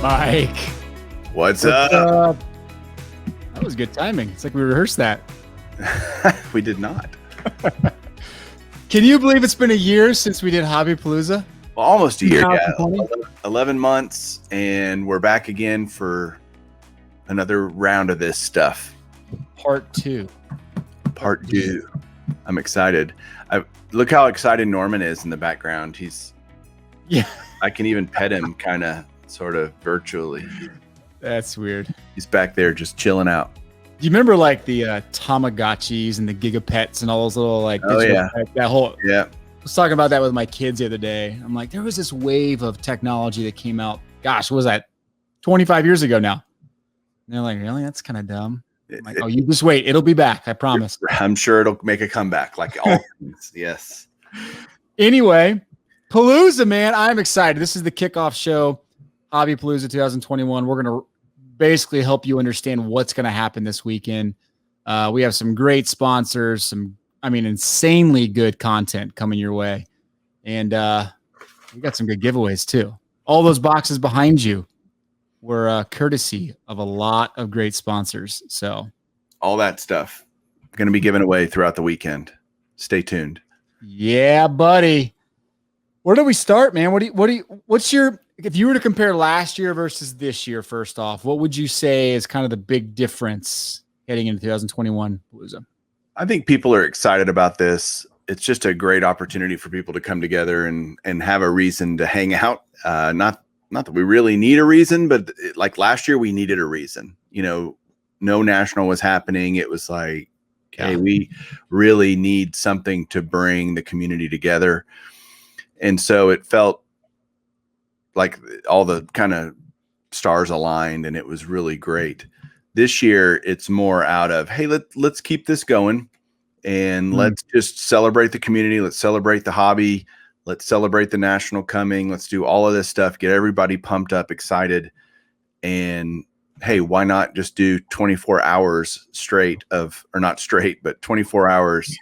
Mike. What's up? That was good timing. It's like we rehearsed that. We did not. Can you believe it's been a year since we did Hobby Palooza? Well, almost a year. Yeah, 2020? 11 months, and we're back again for another round of this stuff. Part two. Part two. I'm excited. Look how excited Norman is in the background. Yeah. I can even pet him kind of sort of virtually. That's weird. He's back there just chilling out. Do you remember like the Tamagotchis and the Gigapets and all those little like pets, that whole I was talking about that with my kids the other day. I'm like, there was this wave of technology that came out. Gosh, what was that? 25 years ago now. And they're like, really? That's kind of dumb. I'm like, oh, you just wait. It'll be back. I promise. I'm sure it'll make a comeback like all things. Yes. Anyway, Palooza, man. I'm excited. This is the kickoff show. Hobby Palooza 2021. We're going to basically help you understand what's going to happen this weekend. We have some great sponsors, insanely good content coming your way. And we got some good giveaways too. All those boxes behind you were courtesy of a lot of great sponsors. So all that stuff going to be given away throughout the weekend. Stay tuned. Yeah, buddy. Where do we start, man? If you were to compare last year versus this year, first off, what would you say is kind of the big difference heading into 2021 Palooza? I think people are excited about this. It's just a great opportunity for people to come together and have a reason to hang out. Not that we really need a reason, but like last year we needed a reason. You know, no national was happening. It was like, hey, we really need something to bring the community together. And so it felt like all the kind of stars aligned, and it was really great. This year, it's more out of, hey, let's keep this going, and let's just celebrate the community. Let's celebrate the hobby. Let's celebrate the national coming. Let's do all of this stuff, get everybody pumped up, excited. And hey, why not just do 24 hours straight of, or not straight, but 24 hours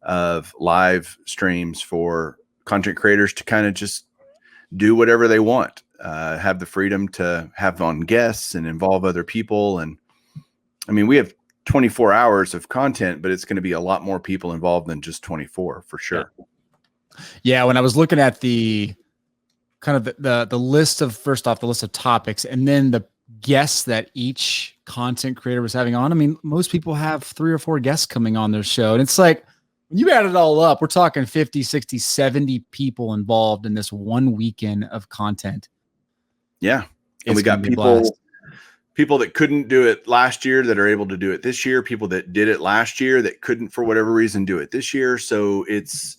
of live streams for content creators to kind of just do whatever they want, have the freedom to have on guests and involve other people. And I mean, we have 24 hours of content, but it's going to be a lot more people involved than just 24 for sure. Yeah. When I was looking at the kind of the list of, first off, the list of topics, and then the guests that each content creator was having on, I mean, most people have 3 or 4 guests coming on their show. And it's like, when you add it all up, we're talking 50, 60, 70 people involved in this one weekend of content. Yeah. And we got people that couldn't do it last year that are able to do it this year, people that did it last year that couldn't, for whatever reason, do it this year. So it's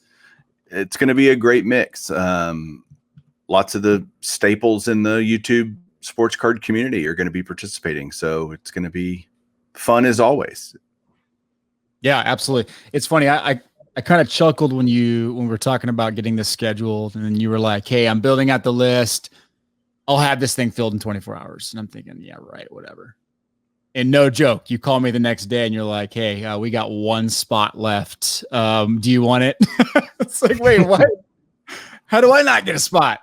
going to be a great mix. Lots of the staples in the YouTube sports card community are going to be participating. So it's going to be fun as always. Yeah, absolutely. It's funny. I kind of chuckled when we were talking about getting this scheduled, and then you were like, hey, I'm building out the list. I'll have this thing filled in 24 hours. And I'm thinking, yeah, right, whatever. And no joke, you call me the next day and you're like, hey, we got 1 spot left. Do you want it? It's like, wait, what? How do I not get a spot?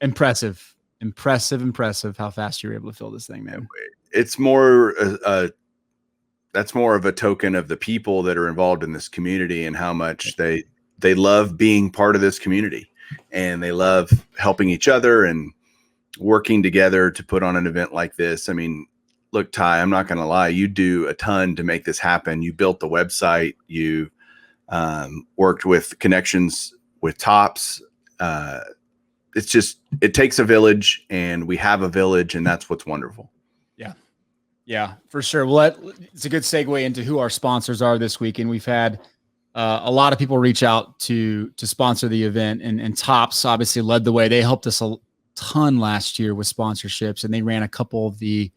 Impressive how fast you're able to fill this thing, man. It's more that's more of a token of the people that are involved in this community and how much they love being part of this community, and they love helping each other and working together to put on an event like this. I mean, look, Ty, I'm not going to lie. You do a ton to make this happen. You built the website. You worked with connections with Tops. It takes a village, and we have a village, and that's what's wonderful. Yeah, for sure. Well, it's a good segue into who our sponsors are this week. And we've had a lot of people reach out to sponsor the event, and Tops obviously led the way. They helped us a ton last year with sponsorships, and they ran a couple of the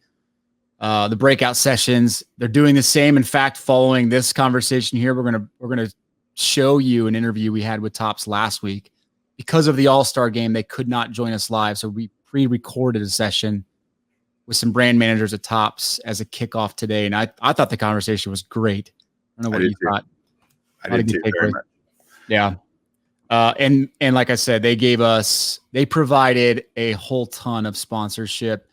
breakout sessions. They're doing the same. In fact, following this conversation here, we're gonna show you an interview we had with Tops last week. Because of the All-Star game, they could not join us live, so we pre-recorded a session with some brand managers at Tops as a kickoff today. And I thought the conversation was great. I don't know what you thought. I did too, very much. Yeah. And like I said, they provided a whole ton of sponsorship,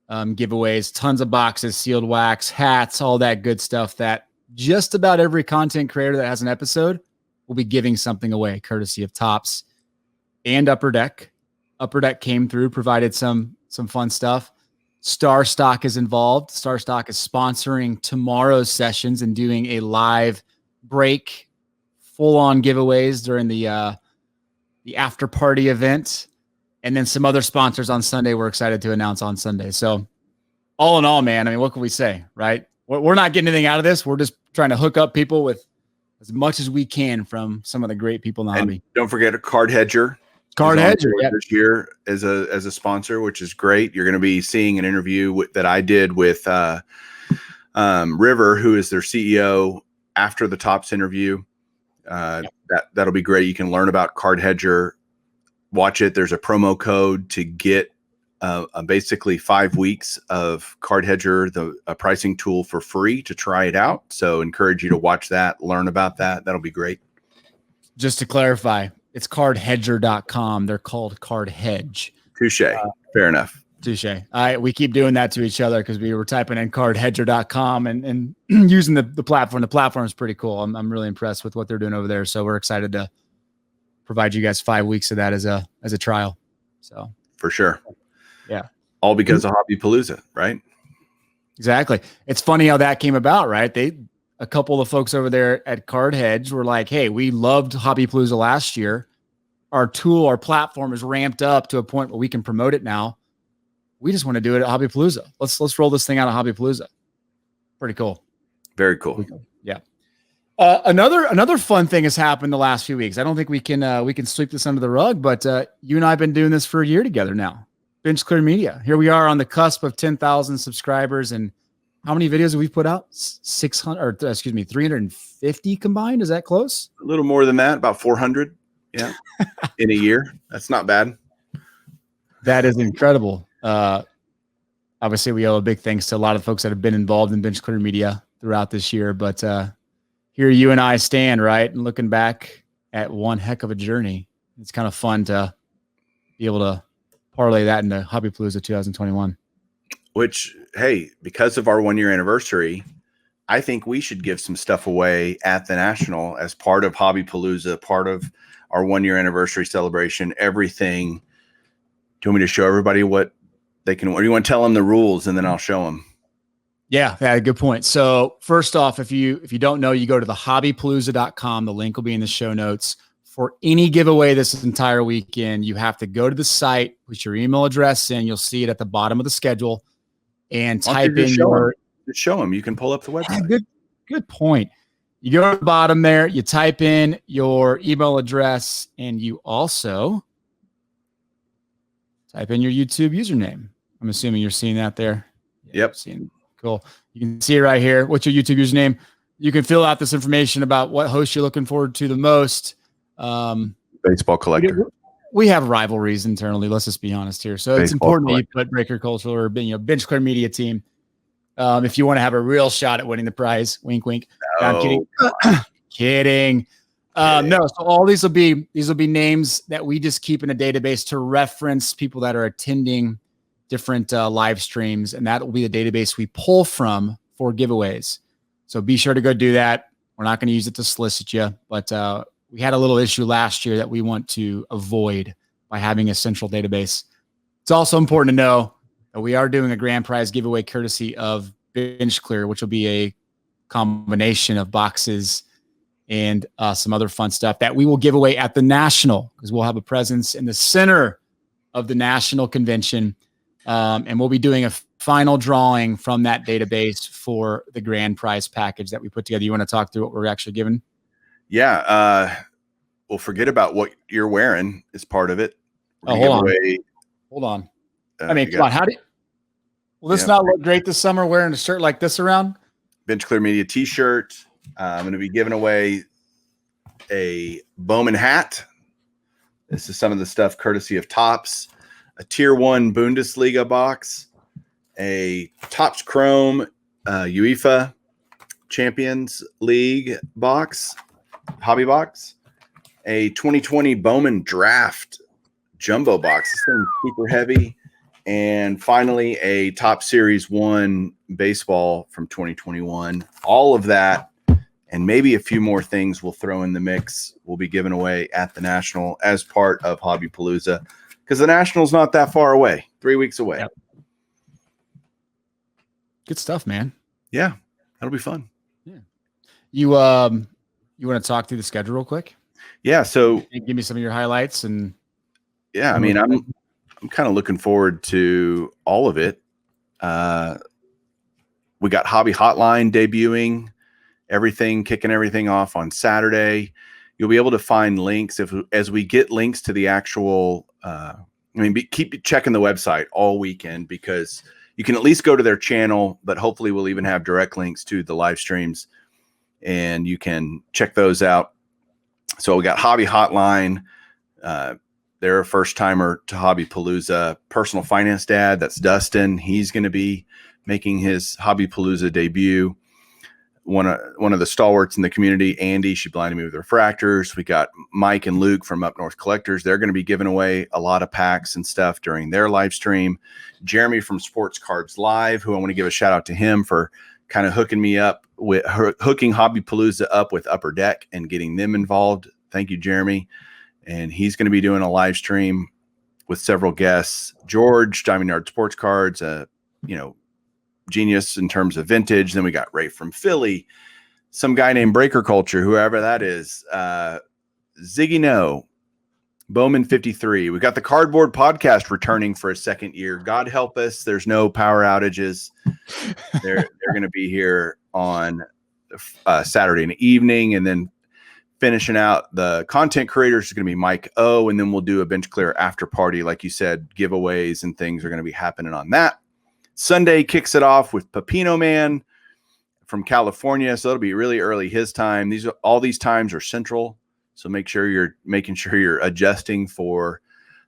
giveaways, tons of boxes, sealed wax, hats, all that good stuff that just about every content creator that has an episode will be giving something away, courtesy of Tops and Upper Deck. Upper Deck came through, provided some fun stuff. Star Stock is involved. Star Stock is sponsoring tomorrow's sessions and doing a live break, full-on giveaways during the after party event, and then some other sponsors on Sunday we're excited to announce on Sunday. So all in all, man, I mean, what can we say, right? We're not getting anything out of this. We're just trying to hook up people with as much as we can from some of the great people in the hobby. Don't forget a Card Hedger. This year as a sponsor, which is great. You're going to be seeing an interview that I did with River, who is their CEO, after the Tops interview. That'll be great. You can learn about Card Hedger, watch it. There's a promo code to get basically 5 weeks of Card Hedger, a pricing tool, for free to try it out. So encourage you to watch that, learn about that. That'll be great. Just to clarify, it's cardhedger.com. They're called Card Hedge. Touche. Fair enough. Touche. We keep doing that to each other because we were typing in cardhedger.com and using the platform. The platform is pretty cool. I'm really impressed with what they're doing over there. So we're excited to provide you guys 5 weeks of that as a trial. So for sure. Yeah. All because of Hobby Palooza, right? Exactly. It's funny how that came about, right? A couple of folks over there at Card Hedge were like, hey, we loved Hobby Palooza last year. Our tool, our platform is ramped up to a point where we can promote it now. We just want to do it at Hobby Palooza. Let's roll this thing out of Hobby Palooza. Pretty cool. Very cool. Yeah. Another fun thing has happened the last few weeks. I don't think we can sweep this under the rug, but you and I have been doing this for a year together now. Bench Clear Media. Here we are on the cusp of 10,000 subscribers, and how many videos have we put out? 350 combined. Is that close? A little more than that, about 400. Yeah. In a year. That's not bad. That is incredible. Obviously we owe a big thanks to a lot of folks that have been involved in Bench Clear Media throughout this year, but here you and I stand, right? And looking back at one heck of a journey. It's kind of fun to be able to parlay that into Hobby Palooza 2021. Which, hey, because of our 1 year anniversary, I think we should give some stuff away at the National as part of Hobby Palooza, part of our 1 year anniversary celebration, everything. Do you want me to show everybody what they can, or do you want to tell them the rules and then I'll show them? Yeah, good point. So first off, if you don't know, you go to the hobbypalooza.com. The link will be in the show notes. For any giveaway this entire weekend, you have to go to the site, put your email address in. You'll see it at the bottom of the schedule, and type in your. Just show them. You can pull up the website. Good point. You go to the bottom there. You type in your email address, and you also type in your YouTube username. I'm assuming you're seeing that there. Yep. Cool. You can see it right here. What's your YouTube username? You can fill out this information about what host you're looking forward to the most. Baseball collector. We have rivalries internally. Let's just be honest here. So it's important that you put Breaker Culture or Bench Clear Media Team. If you want to have a real shot at winning the prize, wink, wink. No, I'm kidding. Kidding. No. So all these will be names that we just keep in a database to reference people that are attending different live streams, and that will be the database we pull from for giveaways. So be sure to go do that. We're not going to use it to solicit you, but we had a little issue last year that we want to avoid by having a central database. It's also important to know that we are doing a grand prize giveaway courtesy of Bench Clear, which will be a combination of boxes and some other fun stuff that we will give away at the National, because we'll have a presence in the center of the National Convention. And we'll be doing a final drawing from that database for the grand prize package that we put together. You want to talk through what we're actually giving? Yeah. Well, forget about what you're wearing is part of it. Hold on. I mean, come on. Will this not look great this summer wearing a shirt like this around? Bench Clear Media t-shirt. I'm going to be giving away a Bowman hat. This is some of the stuff courtesy of Tops. A Tier 1 Bundesliga box. A Tops Chrome UEFA Champions League box. hobby box, a 2020 Bowman Draft jumbo box. This thing's super heavy. And finally, a Top Series 1 baseball from 2021. All of that and maybe a few more things we'll throw in the mix will be given away at the National as part of Hobby Palooza, because the National's not that far away, 3 weeks away. Yep. Good stuff, man. Yeah, that'll be fun. Yeah. You want to talk through the schedule real quick? Yeah, so give me some of your highlights. And yeah, I mean, I'm kind of looking forward to all of it. We got Hobby Hotline debuting, kicking everything off on Saturday. You'll be able to find links as we get links to the actual. Keep checking the website all weekend, because you can at least go to their channel, but hopefully we'll even have direct links to the live streams, and you can check those out. So we got Hobby Hotline. They're a first timer to Hobby Palooza. Personal Finance Dad, that's Dustin. He's going to be making his Hobby Palooza debut. One of the stalwarts in the community, Andy, she blinded me with refractors. We got Mike and Luke from Up North Collectors. They're going to be giving away a lot of packs and stuff during their live stream. Jeremy from Sports Cards Live, who I want to give a shout out to him for kind of hooking Hobby Palooza up with Upper Deck and getting them involved. Thank you, Jeremy. And he's going to be doing a live stream with several guests. George, Diamond Yard Sports Cards, genius in terms of vintage. Then we got Ray from Philly, some guy named Breaker Culture, whoever that is, Ziggy No, Bowman 53. We got the Cardboard Podcast returning for a second year. God help us, there's no power outages. They're going to be here on Saturday in the evening, and then finishing out the content creators is going to be Mike O, and then we'll do a bench clear after party. Like you said, giveaways and things are going to be happening on that. Sunday kicks it off with Pepino Man from California, so it'll be really early his time. All these times are central, so make sure you're adjusting for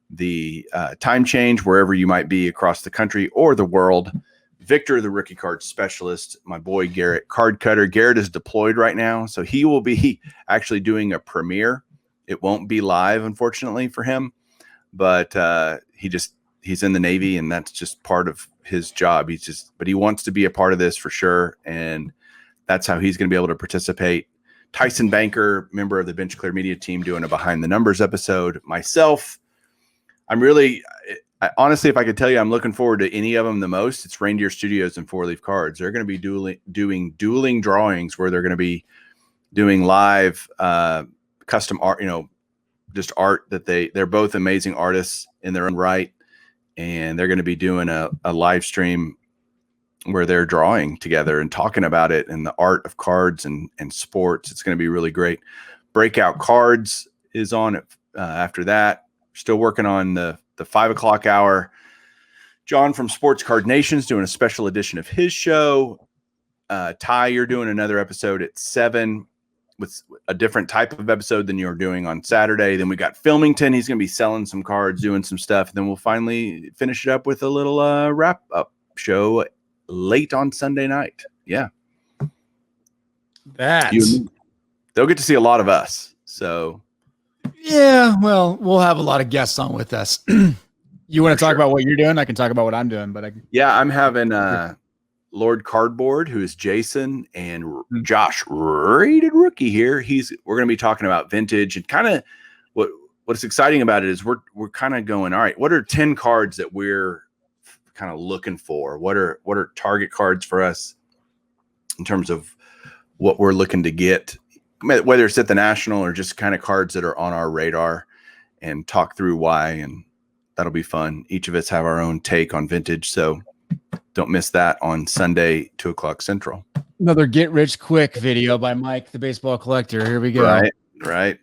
the time change wherever you might be across the country or the world. Victor, the rookie card specialist, my boy Garrett, card cutter. Garrett is deployed right now, so he will be actually doing a premiere. It won't be live, unfortunately, for him, but he's in the Navy, and that's just part of his job. But he wants to be a part of this for sure. And that's how he's going to be able to participate. Tyson Banker, member of the Bench Clear Media team, doing a behind the numbers episode. Myself, honestly, if I could tell you, I'm looking forward to any of them the most. It's Reindeer Studios and Four Leaf Cards. They're going to be doing dueling drawings where they're going to be doing live custom art, just art that they're both amazing artists in their own right. And they're going to be doing a live stream where they're drawing together and talking about it and the art of cards and sports. It's going to be really great. Breakout Cards is on it after that. Still working on the 5 o'clock hour. John from Sports Card Nation's doing a special edition of his show. Ty, you're doing another episode at 7 with a different type of episode than you're doing on Saturday. Then we got Filmington. He's going to be selling some cards, doing some stuff. And then we'll finally finish it up with a little wrap up show late on Sunday night. Yeah. They'll get to see a lot of us. So yeah, well, we'll have a lot of guests on with us. You want to talk about what you're doing? I can talk about what I'm doing, but I'm having Lord Cardboard, who is Jason, and Josh, rated rookie here. We're going to be talking about vintage and kind of what's exciting about it is we're kind of going, all right, what are 10 cards that we're kind of looking for? What are target cards for us in terms of what we're looking to get, whether it's at the National or just kind of cards that are on our radar, and talk through why. And that'll be fun. Each of us have our own take on vintage. So don't miss that on Sunday, 2 o'clock Central. Another get rich quick video by Mike, the baseball collector. Here we go. Right.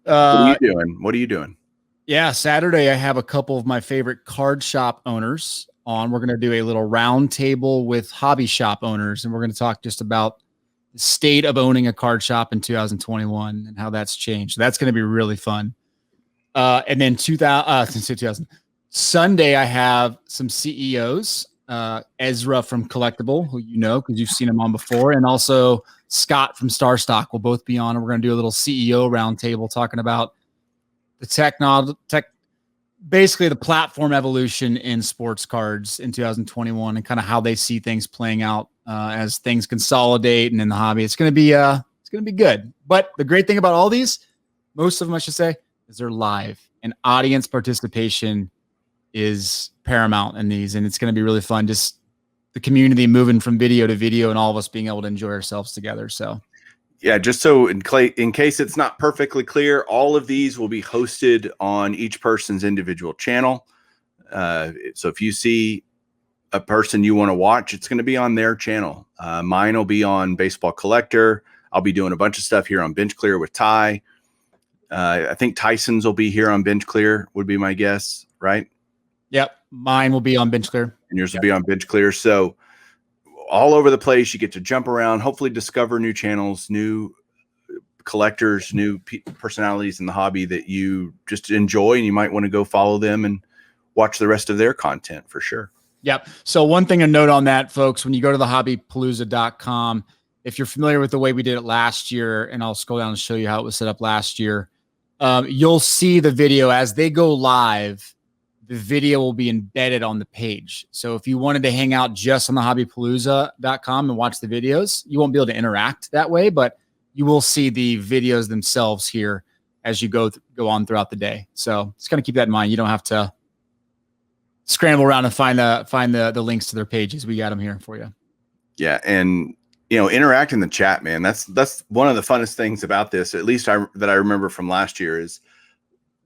What are you doing? Yeah, Saturday I have a couple of my favorite card shop owners on. We're going to do a little round table with hobby shop owners, and we're going to talk just about the state of owning a card shop in 2021 and how that's changed. So that's going to be really fun. And then Sunday I have some CEOs. Ezra from Collectible, who you know because you've seen him on before, and also Scott from Star Stock will both be on, and we're going to do a little CEO roundtable talking about the basically the platform evolution in sports cards in 2021 and kind of how they see things playing out as things consolidate and in the hobby. It's going to be good. But the great thing about all these, most of them I should say, is they're live, and audience participation is paramount in these, and it's going to be really fun. Just the community moving from video to video and all of us being able to enjoy ourselves together. So yeah, just so in case it's not perfectly clear, all of these will be hosted on each person's individual channel. So if you see a person you want to watch, it's going to be on their channel. Mine will be on Baseball Collector. I'll be doing a bunch of stuff here on Bench Clear with Ty. I think Tyson's will be here on Bench Clear, would be my guess, right? Yep. Mine will be on Bench Clear. And yours will be on Bench Clear. So all over the place, you get to jump around, hopefully discover new channels, new collectors, new personalities in the hobby that you just enjoy, and you might want to go follow them and watch the rest of their content for sure. Yep. So one thing to note on that, folks, when you go to the hobbypalooza.com, if you're familiar with the way we did it last year, and I'll scroll down and show you how it was set up last year, you'll see the video as they go live. The video will be embedded on the page. So if you wanted to hang out just on the hobbypalooza.com and watch the videos, you won't be able to interact that way, but you will see the videos themselves here as you go on throughout the day. So just kind of keep that in mind. You don't have to scramble around and find the links to their pages. We got them here for you. Yeah. And interact in the chat, man. That's one of the funnest things about this, at least that I remember from last year, is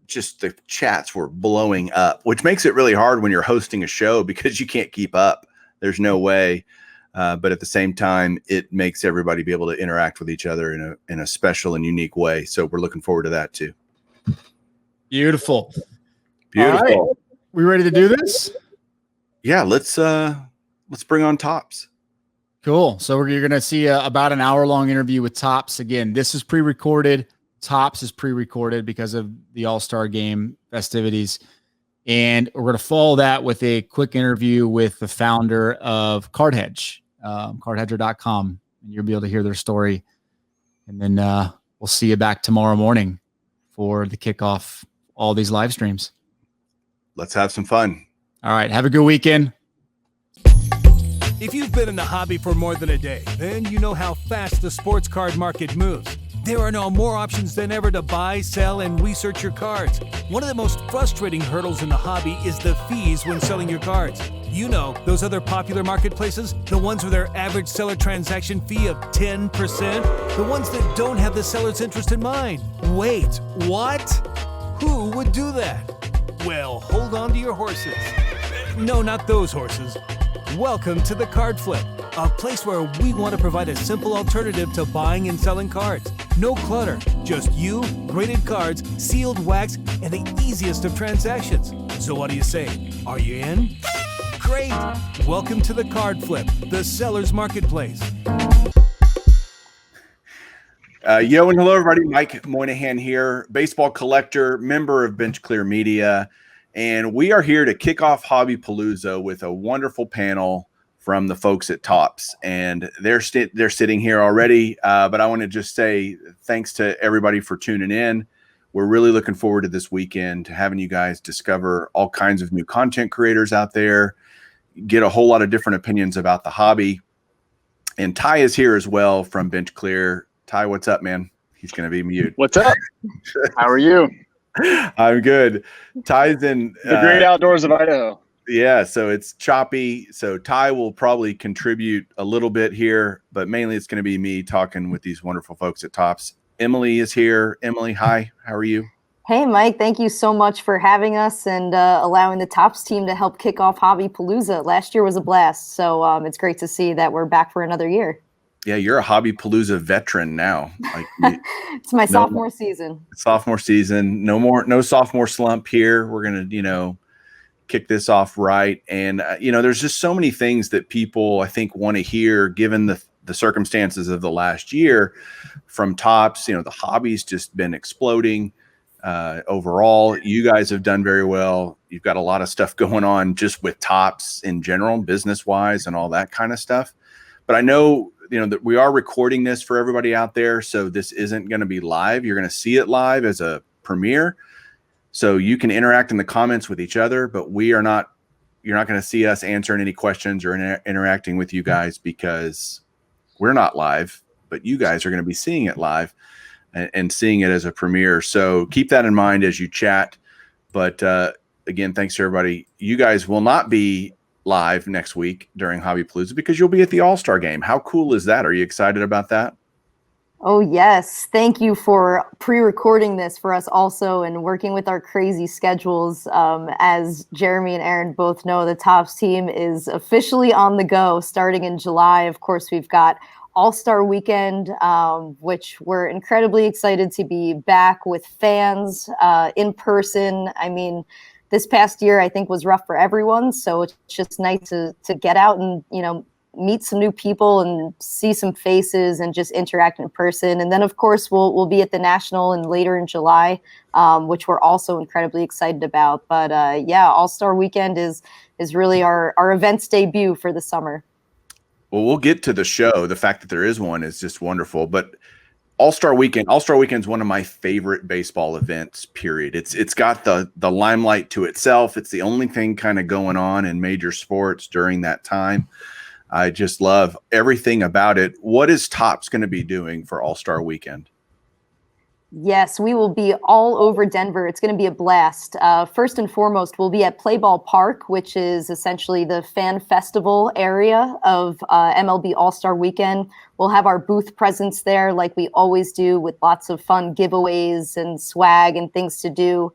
just the chats were blowing up, which makes it really hard when you're hosting a show because you can't keep up. There's no way. But at the same time, it makes everybody be able to interact with each other in a special and unique way. So we're looking forward to that too. Beautiful. All right. We ready to do this? Yeah, let's bring on Tops. Cool. So you're going to see about an hour-long interview with Tops. Again, this is pre-recorded. Tops is pre-recorded because of the All-Star Game festivities. And we're going to follow that with a quick interview with the founder of Hedge, cardhedger.com. And you'll be able to hear their story. And then we'll see you back tomorrow morning for the kickoff, all these live streams. Let's have some fun. All right. Have a good weekend. If you've been in the hobby for more than a day, then you know how fast the sports card market moves. There are now more options than ever to buy, sell, and research your cards. One of the most frustrating hurdles in the hobby is the fees when selling your cards. You know, those other popular marketplaces, the ones with their average seller transaction fee of 10%, the ones that don't have the seller's interest in mind. Wait, what? Who would do that? Well, hold on to your horses. No, not those horses. Welcome to the Card Flip, a place where we want to provide a simple alternative to buying and selling cards. No clutter, just you, graded cards, sealed wax, and the easiest of transactions. So what do you say? Are you in? Great! Welcome to the Card Flip, the seller's marketplace. Yo and hello everybody, Mike Moynihan here, baseball collector, member of Bench Clear Media. And we are here to kick off Hobby Palooza with a wonderful panel from the folks at Tops. And they're sitting here already, but I want to just say thanks to everybody for tuning in. We're really looking forward to this weekend, to having you guys discover all kinds of new content creators out there, get a whole lot of different opinions about the hobby. And Ty is here as well from Bench Clear. Ty, what's up, man? He's going to be mute. What's up? How are you? I'm good. Ty's in the great outdoors of Idaho. Yeah, so it's choppy. So Ty will probably contribute a little bit here, but mainly it's going to be me talking with these wonderful folks at Tops. Emily is here. Emily, hi. How are you? Hey, Mike. Thank you so much for having us and allowing the Tops team to help kick off Hobby Palooza. Last year was a blast, so it's great to see that we're back for another year. Yeah, you're a Hobby Palooza veteran now. Like it's my sophomore season. Sophomore season. No sophomore slump here. We're gonna, kick this off right. And there's just so many things that people I think want to hear, given the circumstances of the last year from Tops. The hobby's just been exploding. Overall, you guys have done very well. You've got a lot of stuff going on just with Tops in general, business wise, and all that kind of stuff. But I know that we are recording this for everybody out there. So this isn't going to be live. You're going to see it live as a premiere. So you can interact in the comments with each other, but you're not going to see us answering any questions or interacting with you guys because we're not live, but you guys are going to be seeing it live and seeing it as a premiere. So keep that in mind as you chat. But again, thanks to everybody. You guys will not be live next week during Hobby Palooza because you'll be at the All-Star game. How cool is that? Are you excited about that? Oh, yes. Thank you for pre-recording this for us also and working with our crazy schedules. As Jeremy and Aaron both know, the Tops team is officially on the go starting in July. Of course, we've got All-Star Weekend, which we're incredibly excited to be back with fans in person. I mean, this past year, I think, was rough for everyone. So it's just nice to get out and, meet some new people and see some faces and just interact in person. And then, of course, we'll be at the National and later in July, which we're also incredibly excited about. But yeah, All-Star Weekend is really our event's debut for the summer. Well, we'll get to the show. The fact that there is one is just wonderful. But All-Star Weekend is one of my favorite baseball events, period. It's got the limelight to itself. It's the only thing kind of going on in major sports during that time. I just love everything about it. What is Topps going to be doing for All-Star Weekend? Yes, we will be all over Denver. It's going to be a blast. First and foremost, we'll be at Play Ball Park, which is essentially the fan festival area of MLB All-Star Weekend. We'll have our booth presence there like we always do with lots of fun giveaways and swag and things to do.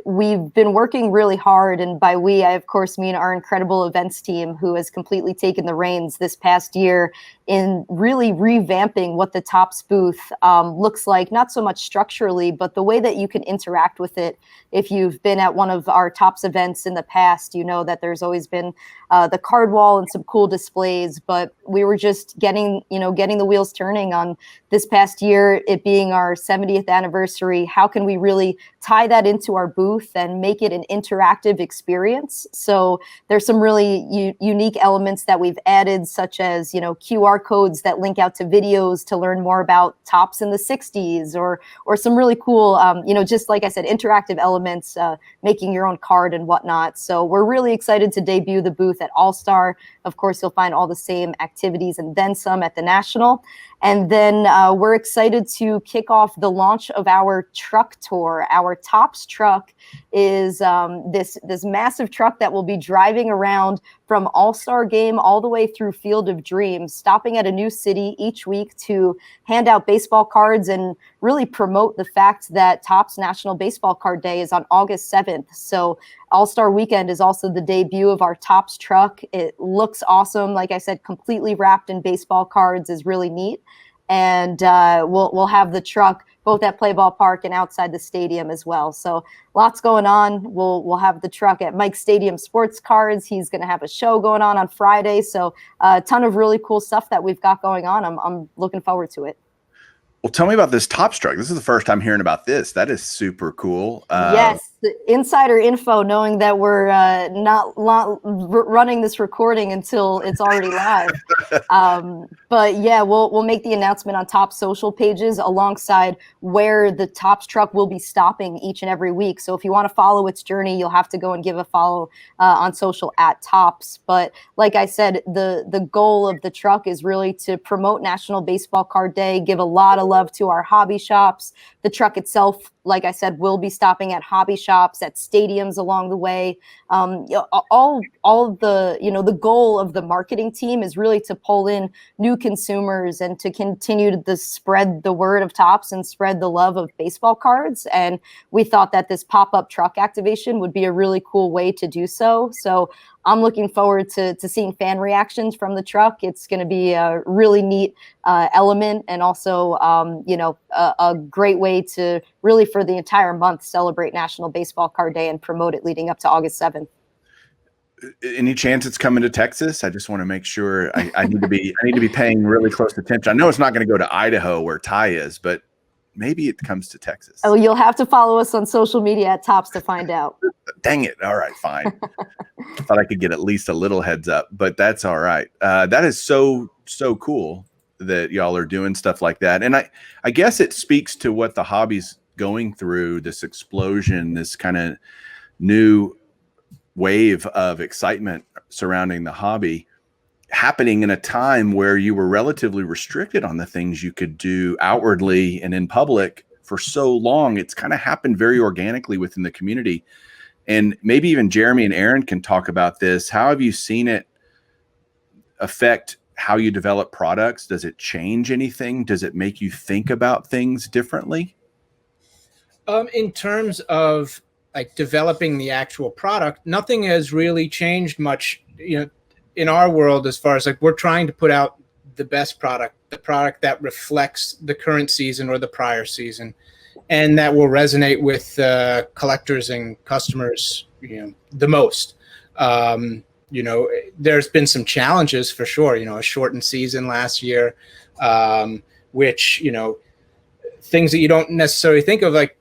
We've been working really hard, and by we, I of course mean our incredible events team who has completely taken the reins this past year in really revamping what the Topps booth looks like, not so much structurally, but the way that you can interact with it. If you've been at one of our Topps events in the past, you know that there's always been the card wall and some cool displays, but we were just getting the wheels turning on this past year, it being our 70th anniversary. How can we really tie that into our booth and make it an interactive experience? So there's some really unique elements that we've added, such as, QR codes that link out to videos to learn more about Topps in the 60s or some really cool, just like I said, interactive elements, making your own card and whatnot. So we're really excited to debut the booth at All-Star. Of course, you'll find all the same activities and then some at the National. And then we're excited to kick off the launch of our truck tour. Our Topps truck is this massive truck that will be driving around from All-Star Game all the way through Field of Dreams, stopping at a new city each week to hand out baseball cards and really promote the fact that Topps National Baseball Card Day is on August 7th. So All-Star Weekend is also the debut of our Topps truck. It looks awesome. Like I said, completely wrapped in baseball cards is really neat. And we'll have the truck both at Play Ball Park and outside the stadium as well. So lots going on. We'll have the truck at Mike's Stadium Sports Cards. He's going to have a show going on Friday. So a ton of really cool stuff that we've got going on. I'm looking forward to it. Well, tell me about this Topps truck. This is the first time hearing about this. That is super cool. Yes, the insider info, knowing that we're not running this recording until it's already live. But yeah, we'll make the announcement on Topps social pages alongside where the Topps truck will be stopping each and every week. So if you want to follow its journey, you'll have to go and give a follow on social at Topps. But like I said, the goal of the truck is really to promote National Baseball Card Day, give a lot of love to our hobby shops. The truck itself, like I said, will be stopping at hobby shops, at stadiums along the way. All of the goal of the marketing team is really to pull in new consumers and to continue to spread the word of Topps and spread the love of baseball cards. And we thought that this pop-up truck activation would be a really cool way to do so. So I'm looking forward to seeing fan reactions from the truck. It's going to be a really neat element, and also, a great way to really, for the entire month, celebrate National Baseball Card Day and promote it leading up to August 7th. Any chance it's coming to Texas? I just want to make sure. I need to be paying really close attention. I know it's not going to go to Idaho where Ty is, but maybe it comes to Texas. Oh, you'll have to follow us on social media at Tops to find out. Dang it. All right, fine. I thought I could get at least a little heads up, but that's all right. That is so cool that y'all are doing stuff like that. And I guess it speaks to what the hobby's going through, this explosion, this kind of new wave of excitement surrounding the hobby, happening in a time where you were relatively restricted on the things you could do outwardly and in public for so long. It's kind of happened very organically within the community. And maybe even Jeremy and Aaron can talk about this. How have you seen it affect how you develop products? Does it change anything? Does it make you think about things differently? In terms of like developing the actual product, nothing has really changed much, in our world, as far as like we're trying to put out the best product, the product that reflects the current season or the prior season, and that will resonate with collectors and customers, the most. There's been some challenges for sure, a shortened season last year, which, things that you don't necessarily think of, like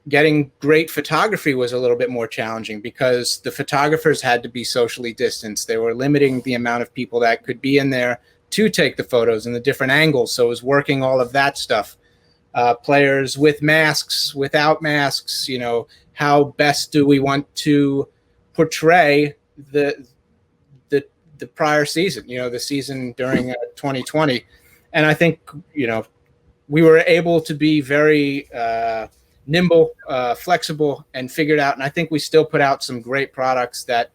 getting great photography was a little bit more challenging because the photographers had to be socially distanced. They were limiting the amount of people that could be in there to take the photos and the different angles. So it was working all of that stuff. Players with masks, without masks, how best do we want to portray the prior season, the season during 2020. And I think, we were able to be very nimble, flexible, and figured out. And I think we still put out some great products that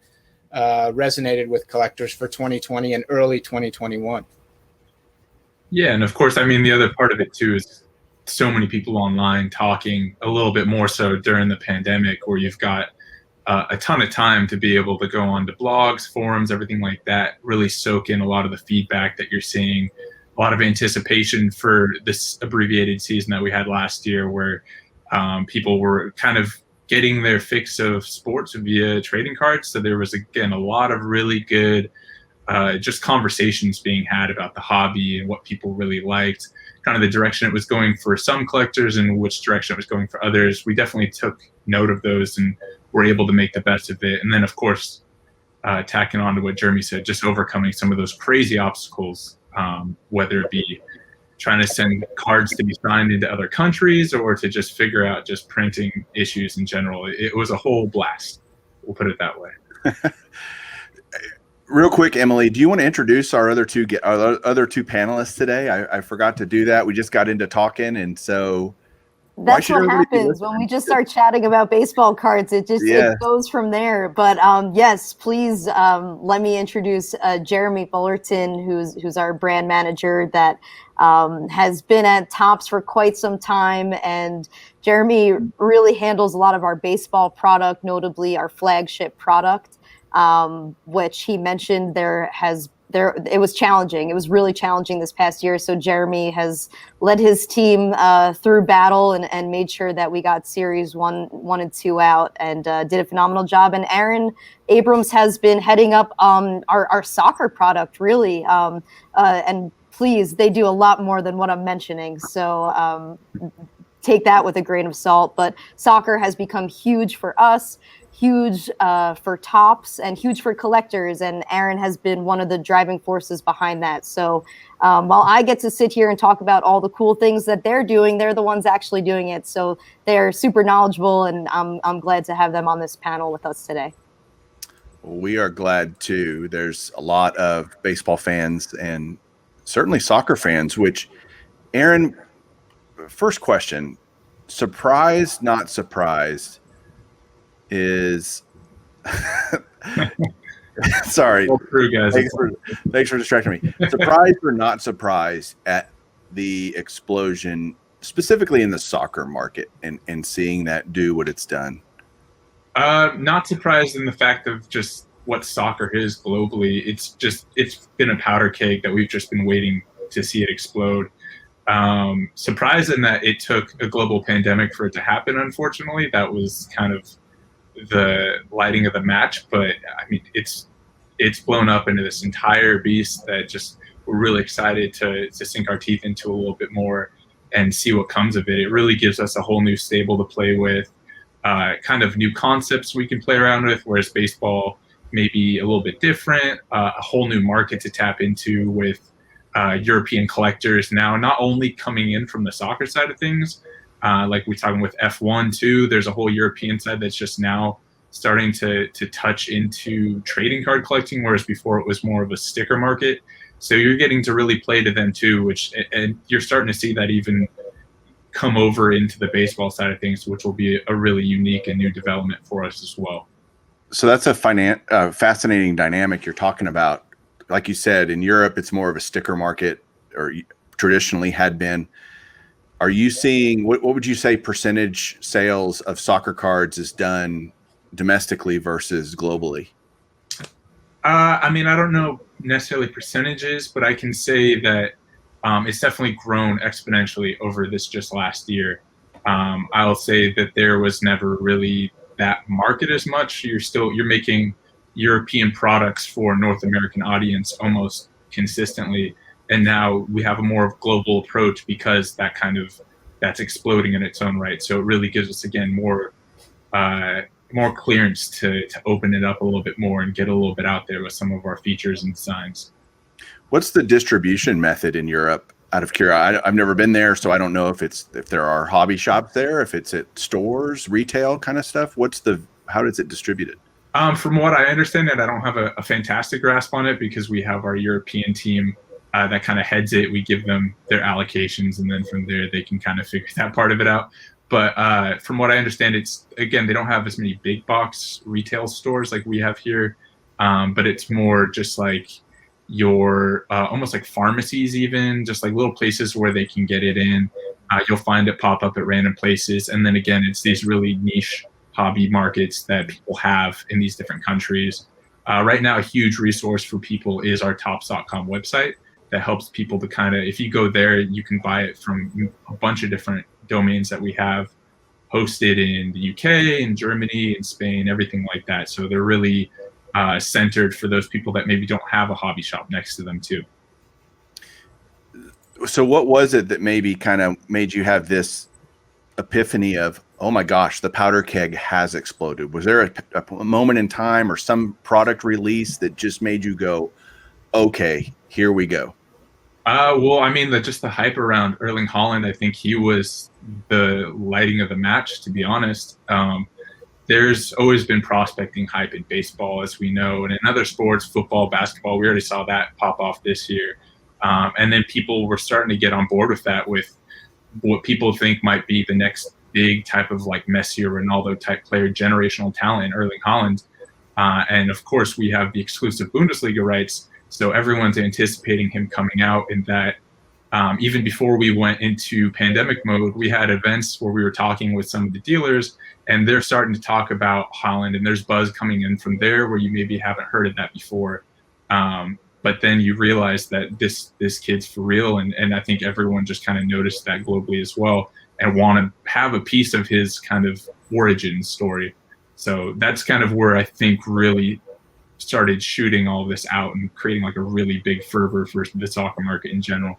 resonated with collectors for 2020 and early 2021. Yeah, and of course, the other part of it too is so many people online talking a little bit more so during the pandemic, where you've got a ton of time to be able to go onto blogs, forums, everything like that, really soak in a lot of the feedback that you're seeing, a lot of anticipation for this abbreviated season that we had last year, where people were kind of getting their fix of sports via trading cards. So there was, again, a lot of really good just conversations being had about the hobby and what people really liked, kind of the direction it was going for some collectors and which direction it was going for others. We definitely took note of those and were able to make the best of it. And then, of course, tacking on to what Jeremy said, just overcoming some of those crazy obstacles, whether it be trying to send cards to be signed into other countries or to just figure out just printing issues in general. It was a whole blast. We'll put it that way. Real quick, Emily, do you want to introduce our other two panelists today? I forgot to do that. We just got into talking, and so that's what happens when we just start chatting about baseball cards. It goes from there. But yes, please let me introduce Jeremy Fullerton, who's our brand manager that has been at Topps for quite some time. And Jeremy really handles a lot of our baseball product, notably our flagship product, which he mentioned it was challenging. It was really challenging this past year. So Jeremy has led his team through battle and made sure that we got series one and two out, and did a phenomenal job. And Aaron Abrams has been heading up our soccer product, really. And please, they do a lot more than what I'm mentioning. So take that with a grain of salt. But soccer has become huge for us, huge for Topps, and huge for collectors. And Aaron has been one of the driving forces behind that. So while I get to sit here and talk about all the cool things that they're doing, they're the ones actually doing it. So they're super knowledgeable, and I'm glad to have them on this panel with us today. We are glad too. There's a lot of baseball fans and certainly soccer fans, which, Aaron, first question, surprised, not surprised, is sorry. Thanks for distracting me. Surprised or not surprised at the explosion, specifically in the soccer market, and seeing that do what it's done? Not surprised in the fact of just what soccer is globally. It's been a powder keg that we've just been waiting to see it explode. Surprised in that it took a global pandemic for it to happen. Unfortunately, that was kind of the lighting of the match, but it's blown up into this entire beast that just we're really excited to sink our teeth into a little bit more and see what comes of it. It really gives us a whole new stable to play with, kind of new concepts we can play around with, whereas baseball may be a little bit different, a whole new market to tap into with European collectors now, not only coming in from the soccer side of things, like we're talking with F1 too, there's a whole European side that's just now starting to touch into trading card collecting, whereas before it was more of a sticker market. So you're getting to really play to them too, and you're starting to see that even come over into the baseball side of things, which will be a really unique and new development for us as well. So that's a fascinating dynamic you're talking about. Like you said, in Europe, it's more of a sticker market, or traditionally had been. Are you seeing, what would you say percentage sales of soccer cards is done domestically versus globally? I mean, I don't know necessarily percentages, but I can say that it's definitely grown exponentially over this just last year. I'll say that there was never really that market as much. You're making European products for North American audience almost consistently, and now we have a more global approach because that's exploding in its own right. So it really gives us, again, more clearance to open it up a little bit more and get a little bit out there with some of our features and designs. What's the distribution method in Europe? Out of curiosity, I've never been there, so I don't know if there are hobby shops there, if it's at stores, retail kind of stuff. How does it distributed? From what I understand, I don't have a fantastic grasp on it because we have our European team that kind of heads it. We give them their allocations, and then from there they can kind of figure that part of it out. But from what I understand, they don't have as many big box retail stores like we have here, but it's more just like your almost like pharmacies, even just like little places where they can get it in. You'll find it pop up at random places, and then again, it's these really niche hobby markets that people have in these different countries. Right now, a huge resource for people is our Topps.com website that helps people to kind of, if you go there, you can buy it from a bunch of different domains that we have hosted in the UK, in Germany, in Spain, everything like that. So they're really centered for those people that maybe don't have a hobby shop next to them too. So what was it that maybe kind of made you have this epiphany of, oh my gosh, the powder keg has exploded? Was there a moment in time or some product release that just made you go, okay, here we go? Well, I mean, just the hype around Erling Haaland, I think he was the lighting of the match, to be honest. There's always been prospecting hype in baseball, as we know, and in other sports, football, basketball, we already saw that pop off this year. And then people were starting to get on board with that, with what people think might be the next big type of like Messi or Ronaldo type player, generational talent, Erling Haaland. And of course, we have the exclusive Bundesliga rights. So everyone's anticipating him coming out, and that even before we went into pandemic mode, we had events where we were talking with some of the dealers, and they're starting to talk about Haaland, and there's buzz coming in from there where you maybe haven't heard of that before. But then you realize that this kid's for real, and I think everyone just kind of noticed that globally as well and want to have a piece of his kind of origin story. So that's kind of where I think really started shooting all this out and creating like a really big fervor for the soccer market in general.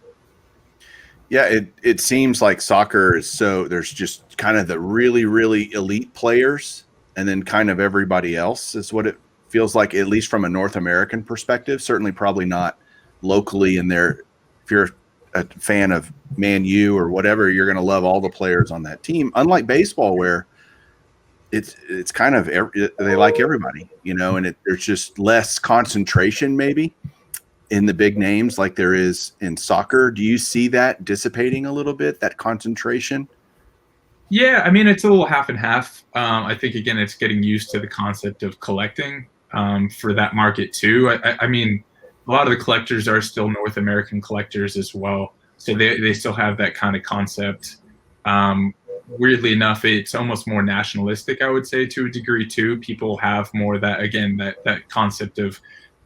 Yeah, it seems like soccer is there's just kind of the really, really elite players and then kind of everybody else is what it feels like, at least from a North American perspective. Certainly probably not locally in there. If you're a fan of Man U or whatever, you're going to love all the players on that team. Unlike baseball, where it's kind of they like everybody, and there's just less concentration maybe in the big names like there is in soccer. Do you see that dissipating a little bit, that concentration? Yeah, I mean, it's a little half and half. I think, again, it's getting used to the concept of collecting for that market too. I mean, a lot of the collectors are still North American collectors as well. So they still have that kind of concept. Weirdly enough, it's almost more nationalistic, I would say, to a degree too. People have more that, again, that concept of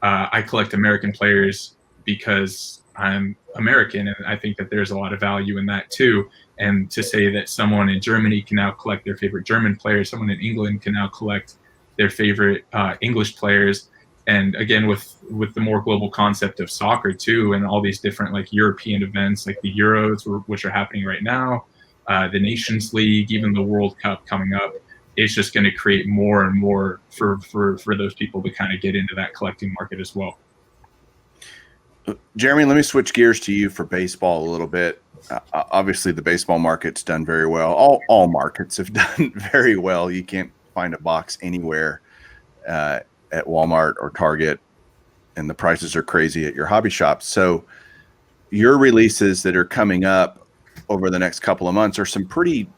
I collect American players because I'm American, and I think that there's a lot of value in that too. And to say that someone in Germany can now collect their favorite German players, someone in England can now collect their favorite English players, And again, with the more global concept of soccer too, and all these different like European events like the Euros, which are happening right now, the Nations League, even the World Cup coming up, it's just going to create more and more for those people to kind of get into that collecting market as well. Jeremy, let me switch gears to you for baseball a little bit. Obviously, the baseball market's done very well. All markets have done very well. You can't find a box anywhere at Walmart or Target, and the prices are crazy at your hobby shops. So your releases that are coming up over the next couple of months are some pretty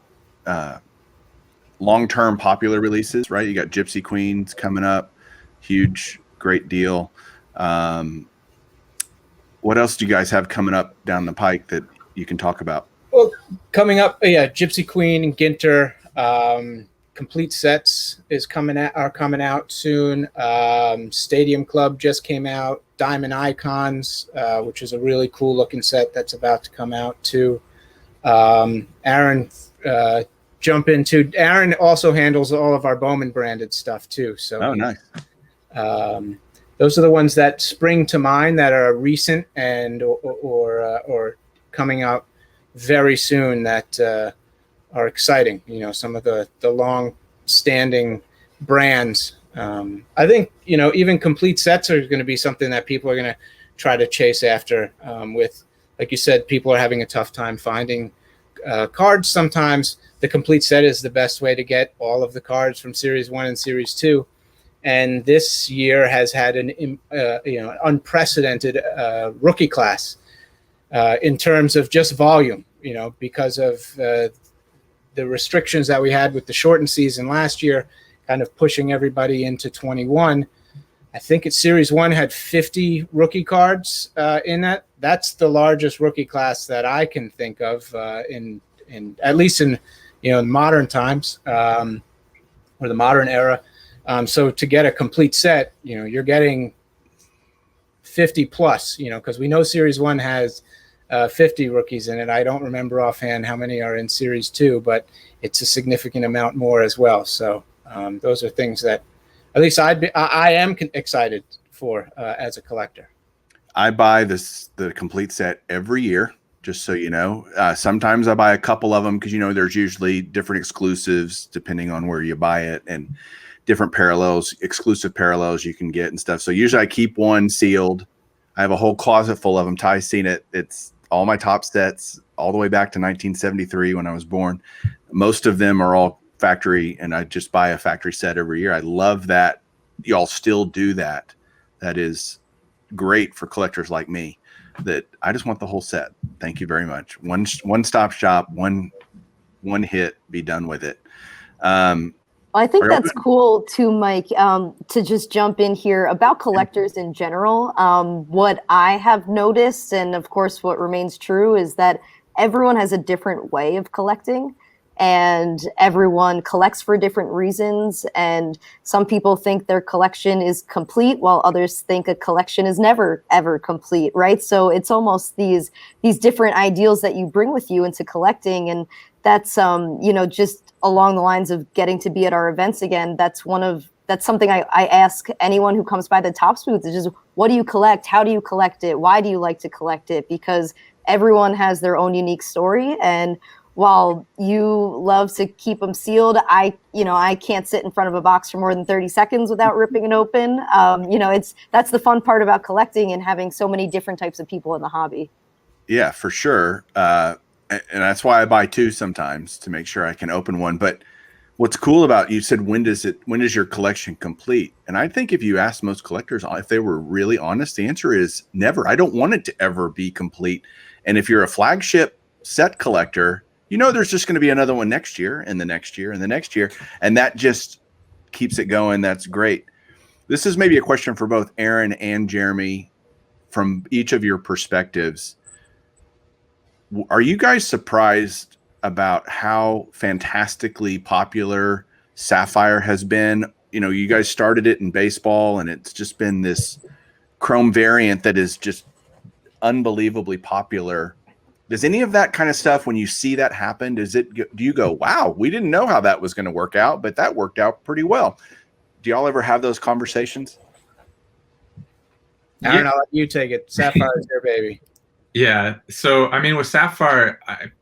long-term popular releases, right? You got Gypsy Queens coming up, huge, great deal. What else do you guys have coming up down the pike that you can talk about? Well, coming up, Gypsy Queen and Ginter, complete sets are coming out soon. Stadium Club just came out. Diamond Icons, which is a really cool looking set that's about to come out too. Aaron, jump into. Aaron also handles all of our Bowman branded stuff too. So nice. Those are the ones that spring to mind that are recent and or coming out very soon that are exciting. Some of the long-standing brands. I think even complete sets are going to be something that people are going to try to chase after. With, like you said, people are having a tough time finding cards. Sometimes the complete set is the best way to get all of the cards from Series 1 and Series 2. And this year has had an unprecedented rookie class in terms of just volume. Because of the restrictions that we had with the shortened season last year, kind of pushing everybody into 21. I think Series 1 had 50 rookie cards in that. That's the largest rookie class that I can think of in at least in modern times or the modern era. So to get a complete set, you're getting 50 plus, because we know Series 1 has 50 rookies in it. I don't remember offhand how many are in Series 2, but it's a significant amount more as well. So those are things that at least I am excited for as a collector. I buy the complete set every year, just so you know. Sometimes I buy a couple of them because, there's usually different exclusives depending on where you buy it and different exclusive parallels you can get and stuff. So usually I keep one sealed. I have a whole closet full of them. Ty's seen it. It's all my top sets all the way back to 1973 when I was born. Most of them are all factory, and I just buy a factory set every year. I love that y'all still do that. That is great for collectors like me, that I just want the whole set. Thank you very much. One stop shop, one hit, be done with it. I think that's cool too, Mike, to just jump in here about collectors in general. What I have noticed, and of course what remains true, is that everyone has a different way of collecting, and everyone collects for different reasons. And some people think their collection is complete, while others think a collection is never, ever complete, right? So it's almost these different ideals that you bring with you into collecting. And that's, just along the lines of getting to be at our events again. That's something I ask anyone who comes by the Topps booth, is just, what do you collect? How do you collect it? Why do you like to collect it? Because everyone has their own unique story. And while you love to keep them sealed, I can't sit in front of a box for more than 30 seconds without ripping it open. That's the fun part about collecting and having so many different types of people in the hobby. Yeah, for sure. And that's why I buy two sometimes, to make sure I can open one. But what's cool about, you said, when is your collection complete? And I think if you ask most collectors, if they were really honest, the answer is never. I don't want it to ever be complete. And if you're a flagship set collector, there's just going to be another one next year and the next year and the next year. And that just keeps it going. That's great. This is maybe a question for both Aaron and Jeremy from each of your perspectives. Are you guys surprised about how fantastically popular Sapphire has been? You guys started it in baseball, and it's just been this chrome variant that is just unbelievably popular. Does any of that kind of stuff, when you see that happen, do you go, wow, we didn't know how that was going to work out, but that worked out pretty well? Do y'all ever have those conversations? Aaron, I'll let you take it. Sapphire is your baby. Yeah. So, I mean, with Sapphire,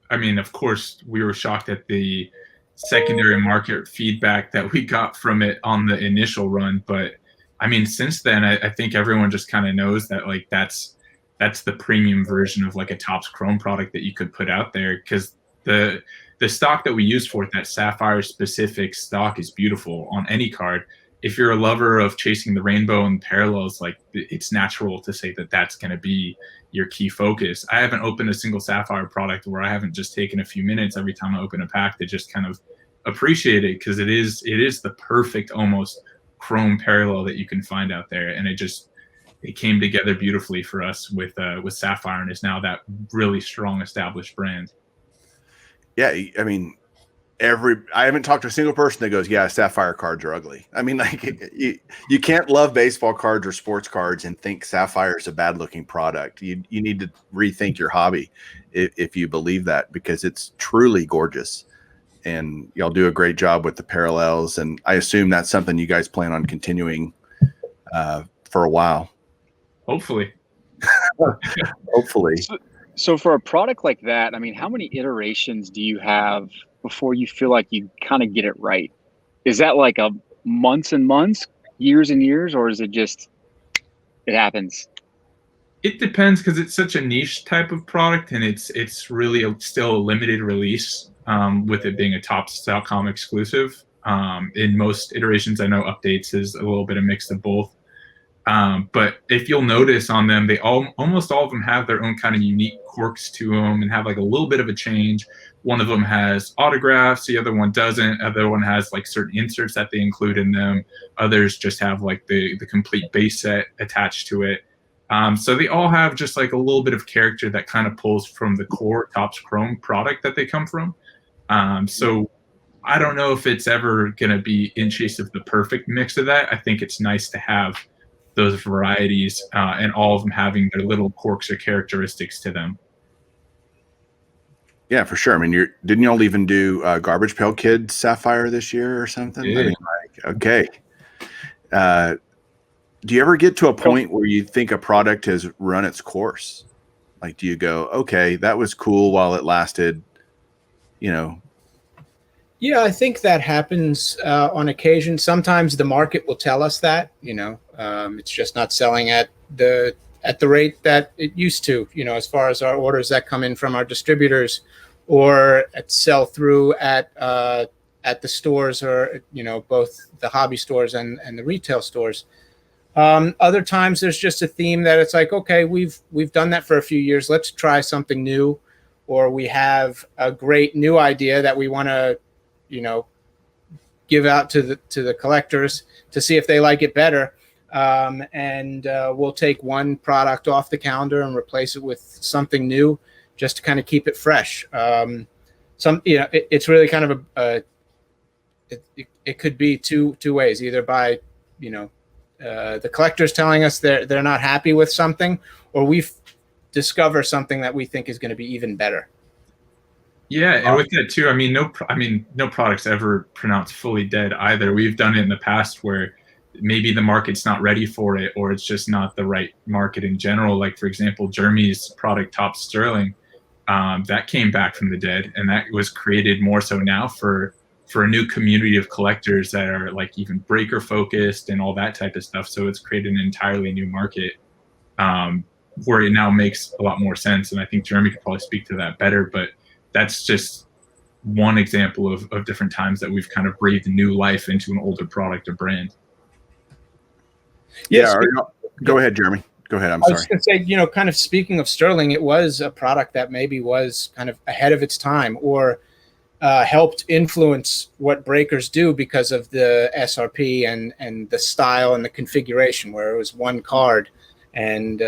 I mean, of course, we were shocked at the secondary market feedback that we got from it on the initial run. But I mean, since then, I think everyone just kind of knows that like that's the premium version of like a Topps Chrome product that you could put out there, because the stock that we use for it, that Sapphire specific stock, is beautiful on any card. If you're a lover of chasing the rainbow and parallels, like it's natural to say that that's going to be your key focus. I haven't opened a single Sapphire product where I haven't just taken a few minutes every time I open a pack to just kind of appreciate it, because it is the perfect almost Chrome parallel that you can find out there, and it came together beautifully for us with Sapphire, and is now that really strong established brand. Yeah, I mean, I haven't talked to a single person that goes, yeah, Sapphire cards are ugly. I mean, like you can't love baseball cards or sports cards and think Sapphire is a bad looking product. You need to rethink your hobby if you believe that, because it's truly gorgeous, and y'all do a great job with the parallels. And I assume that's something you guys plan on continuing for a while. Hopefully. Hopefully. So for a product like that, I mean, how many iterations do you have before you feel like you kind of get it right? Is that like a months and months, years and years, or is it just it happens? It depends, because it's such a niche type of product, and it's really still a limited release, with it being a Topps.com exclusive. In most iterations, I know updates is a little bit of mix of both. But if you'll notice on them, almost all of them have their own kind of unique quirks to them and have like a little bit of a change. One of them has autographs, the other one doesn't. Other one has like certain inserts that they include in them. Others just have like the complete base set attached to it. So they all have just like a little bit of character that kind of pulls from the core Topps Chrome product that they come from. So I don't know if it's ever going to be in chase of the perfect mix of that. I think it's nice to have those varieties, and all of them having their little quirks or characteristics to them. Yeah, for sure. I mean, didn't y'all even do Garbage Pail Kid Sapphire this year or something? Yeah. I mean, like, okay. Do you ever get to a point where you think a product has run its course? Like, do you go, okay, that was cool while it lasted, Yeah, I think that happens on occasion. Sometimes the market will tell us that, it's just not selling at the rate that it used to, as far as our orders that come in from our distributors, or at sell through at the stores, or, both the hobby stores and the retail stores. Other times there's just a theme that it's like, okay, we've done that for a few years. Let's try something new, or we have a great new idea that we want to, give out to the collectors to see if they like it better. And we'll take one product off the calendar and replace it with something new, just to kind of keep it fresh. It's really kind of it could be two ways, either by, the collectors telling us they're not happy with something, or we discover something that we think is going to be even better. Yeah, and with that too, no product's ever pronounced fully dead either. We've done it in the past where maybe the market's not ready for it, or it's just not the right market in general. Like, for example, Jeremy's product, Topps Sterling, that came back from the dead, and that was created more so now for a new community of collectors that are like even breaker focused and all that type of stuff. So it's created an entirely new market, where it now makes a lot more sense. And I think Jeremy could probably speak to that better, but that's just one example of different times that we've kind of breathed new life into an older product or brand. Yeah. Go ahead, Jeremy. Go ahead. I'm sorry. I was going to say, kind of speaking of Sterling, it was a product that maybe was kind of ahead of its time, or helped influence what breakers do because of the SRP and the style and the configuration, where it was one card, and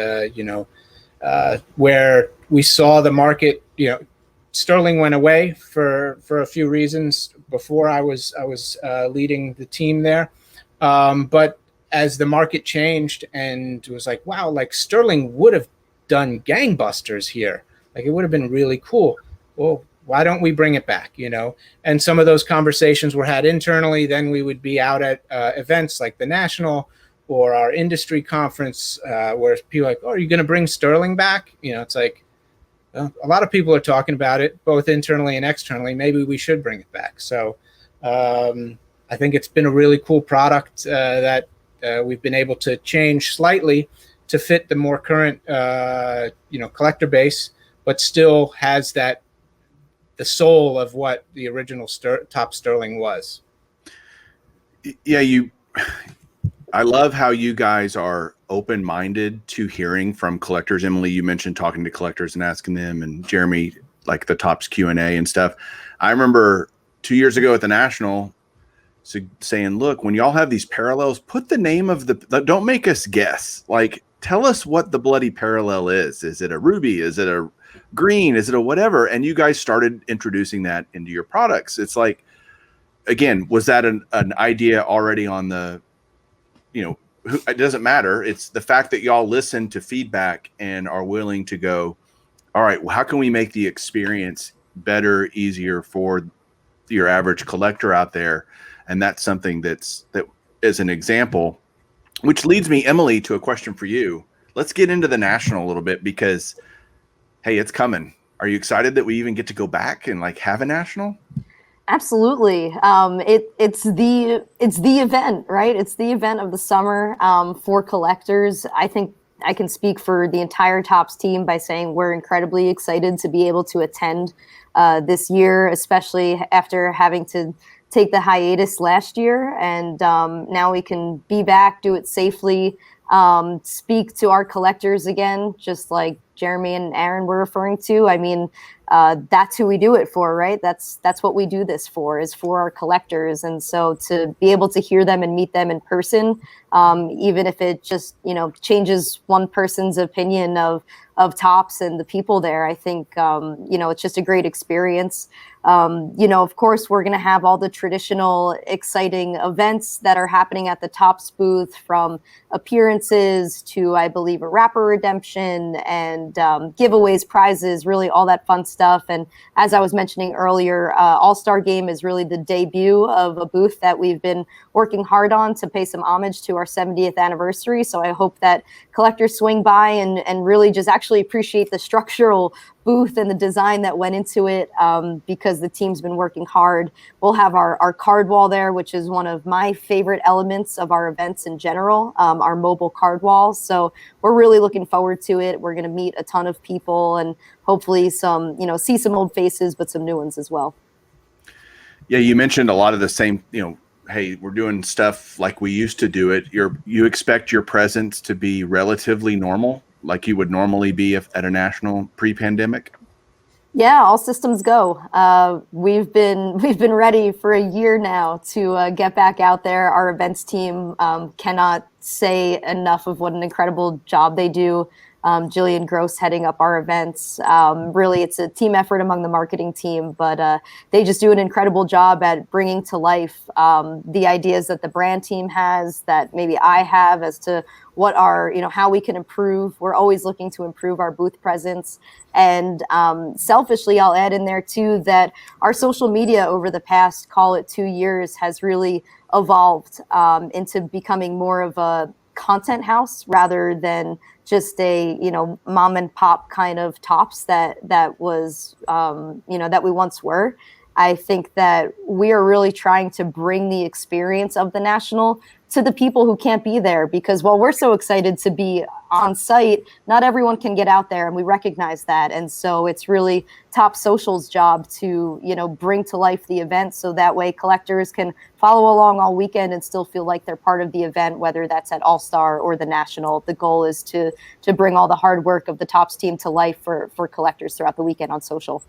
where we saw the market, Sterling went away for a few reasons before I was leading the team there. But as the market changed, and it was like, wow, like Sterling would have done gangbusters here. Like, it would have been really cool. Well, why don't we bring it back? And some of those conversations were had internally. Then we would be out at events like the National, or our industry conference, where people are like, oh, are you going to bring Sterling back? It's like, well, a lot of people are talking about it, both internally and externally. Maybe we should bring it back. So I think it's been a really cool product that we've been able to change slightly to fit the more current, collector base, but still has the soul of what the original Top Sterling was. Yeah, I love how you guys are open-minded to hearing from collectors. Emily, you mentioned talking to collectors and asking them, and Jeremy, like the Topps Q&A and stuff. I remember 2 years ago at the National saying, look, when y'all have these parallels, put the name of don't make us guess. Like, tell us what the bloody parallel is. Is it a ruby? Is it a green? Is it a whatever? And you guys started introducing that into your products. It's like, again, was that an idea already on the, it doesn't matter. It's the fact that y'all listen to feedback and are willing to go, all right, well, how can we make the experience better, easier for your average collector out there? And that's something that is an example, which leads me, Emily, to a question for you. Let's get into the National a little bit because, hey, it's coming. Are you excited that we even get to go back and like have a National? Absolutely. It's the event, right? It's the event of the summer for collectors. I think I can speak for the entire Topps team by saying we're incredibly excited to be able to attend this year, especially after having to take the hiatus last year. And now we can be back, do it safely, speak to our collectors again, just like Jeremy and Aaron were referring to. I mean, that's who we do it for, right? That's what we do this for, is for our collectors. And so to be able to hear them and meet them in person, even if it just, changes one person's opinion of Topps and the people there, I think, it's just a great experience. Of course, we're going to have all the traditional exciting events that are happening at the Topps booth, from appearances to, I believe, a wrapper redemption and giveaways, prizes, really all that fun stuff. And as I was mentioning earlier, All-Star Game is really the debut of a booth that we've been working hard on to pay some homage to our 70th anniversary. So I hope that collectors swing by and really just actually appreciate the structural booth and the design that went into it, because the team's been working hard. We'll have our card wall there, which is one of my favorite elements of our events in general, our mobile card wall. So we're really looking forward to it. We're going to meet a ton of people and hopefully see some old faces, but some new ones as well. Yeah, you mentioned a lot of the same, hey, we're doing stuff like we used to do it. You expect your presence to be relatively normal, like you would normally be at a National pre-pandemic? Yeah, all systems go. We've been ready for a year now to get back out there. Our events team cannot say enough of what an incredible job they do. Jillian Gross heading up our events. Really, it's a team effort among the marketing team, but they just do an incredible job at bringing to life the ideas that the brand team has, that maybe I have, as to what are, how we can improve. We're always looking to improve our booth presence. And selfishly, I'll add in there too that our social media over the past, call it 2 years, has really evolved into becoming more of a content house rather than just a mom and pop kind of Topps that was that we once were. I think that we are really trying to bring the experience of the National to the people who can't be there, because while we're so excited to be on site, not everyone can get out there, and we recognize that. And so it's really Topps Social's job to, bring to life the event, so that way collectors can follow along all weekend and still feel like they're part of the event, whether that's at All-Star or the National. The goal is to bring all the hard work of the Topps team to life for collectors throughout the weekend on social.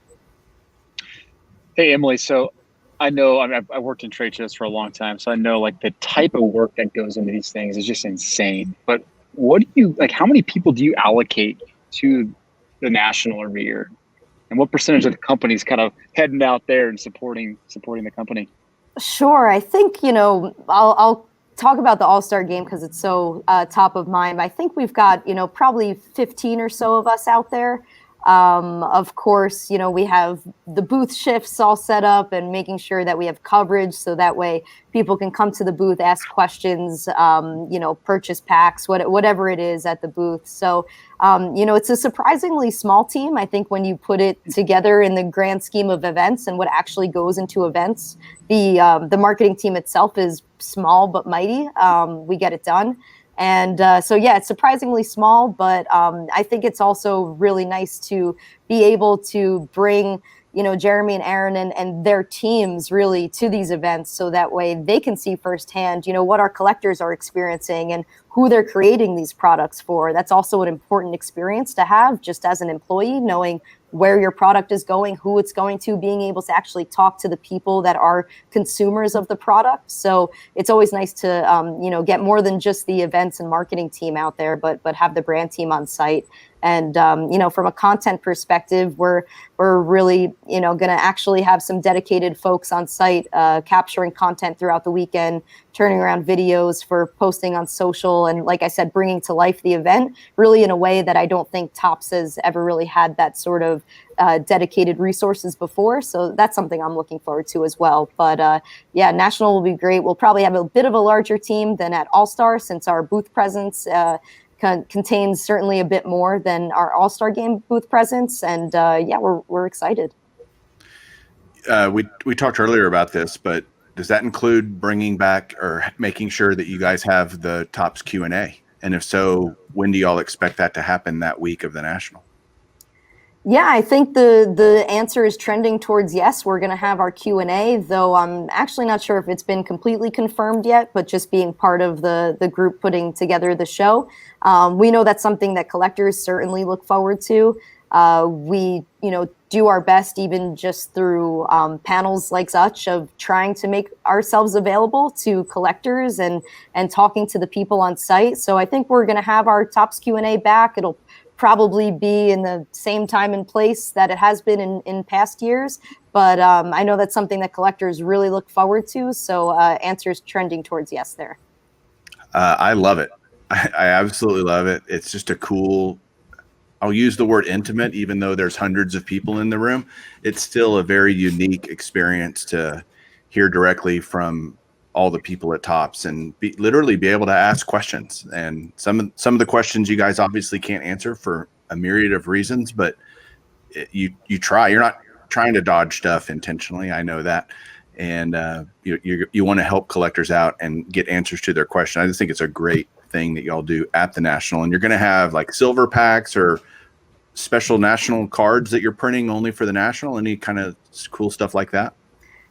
Hey, Emily, so I know I worked in trade shows for a long time, so I know like the type of work that goes into these things is just insane. But what do you how many people do you allocate to the National every year? And what percentage of the company is kind of heading out there and supporting the company? Sure. I think, I'll talk about the All-Star Game because it's so top of mind. I think we've got, probably 15 or so of us out there. Of course, we have the booth shifts all set up and making sure that we have coverage so that way people can come to the booth, ask questions, purchase packs, whatever it is at the booth. So, it's a surprisingly small team. I think when you put it together in the grand scheme of events and what actually goes into events, the marketing team itself is small but mighty. We get it done. And it's surprisingly small, but I think it's also really nice to be able to bring, Jeremy and Aaron and their teams really to these events so that way they can see firsthand, what our collectors are experiencing and who they're creating these products for. That's also an important experience to have just as an employee, knowing where your product is going, who it's going to, being able to actually talk to the people that are consumers of the product. So it's always nice to, get more than just the events and marketing team out there, but have the brand team on site. And, from a content perspective, we're really, going to actually have some dedicated folks on site capturing content throughout the weekend, turning around videos for posting on social. And like I said, bringing to life the event really in a way that I don't think Topps has ever really had that sort of dedicated resources before. So that's something I'm looking forward to as well. But National will be great. We'll probably have a bit of a larger team than at All-Star since our booth presence contains certainly a bit more than our All-Star game booth presence. And we're excited. We talked earlier about this, but does that include bringing back or making sure that you guys have the Topps Q&A? And if so, when do y'all expect that to happen that week of the National? Yeah, I think the answer is trending towards yes. We're going to have our Q&A, though I'm actually not sure if it's been completely confirmed yet, but just being part of the group putting together the show. We know that's something that collectors certainly look forward to. We, do our best even just through panels like such of trying to make ourselves available to collectors and talking to the people on site. So I think we're going to have our Topps Q&A back. It'll probably be in the same time and place that it has been in past years. But I know that's something that collectors really look forward to. So answer's trending towards yes there. I love it. I absolutely love it. It's just a cool, I'll use the word intimate, even though there's hundreds of people in the room. It's still a very unique experience to hear directly from all the people at Topps and literally be able to ask questions. And some of the questions you guys obviously can't answer for a myriad of reasons, but you try. You're not trying to dodge stuff intentionally. I know that. And you want to help collectors out and get answers to their question. I just think it's a great thing that y'all do at the National. And you're going to have like silver packs or special National cards that you're printing only for the National. Any kind of cool stuff like that?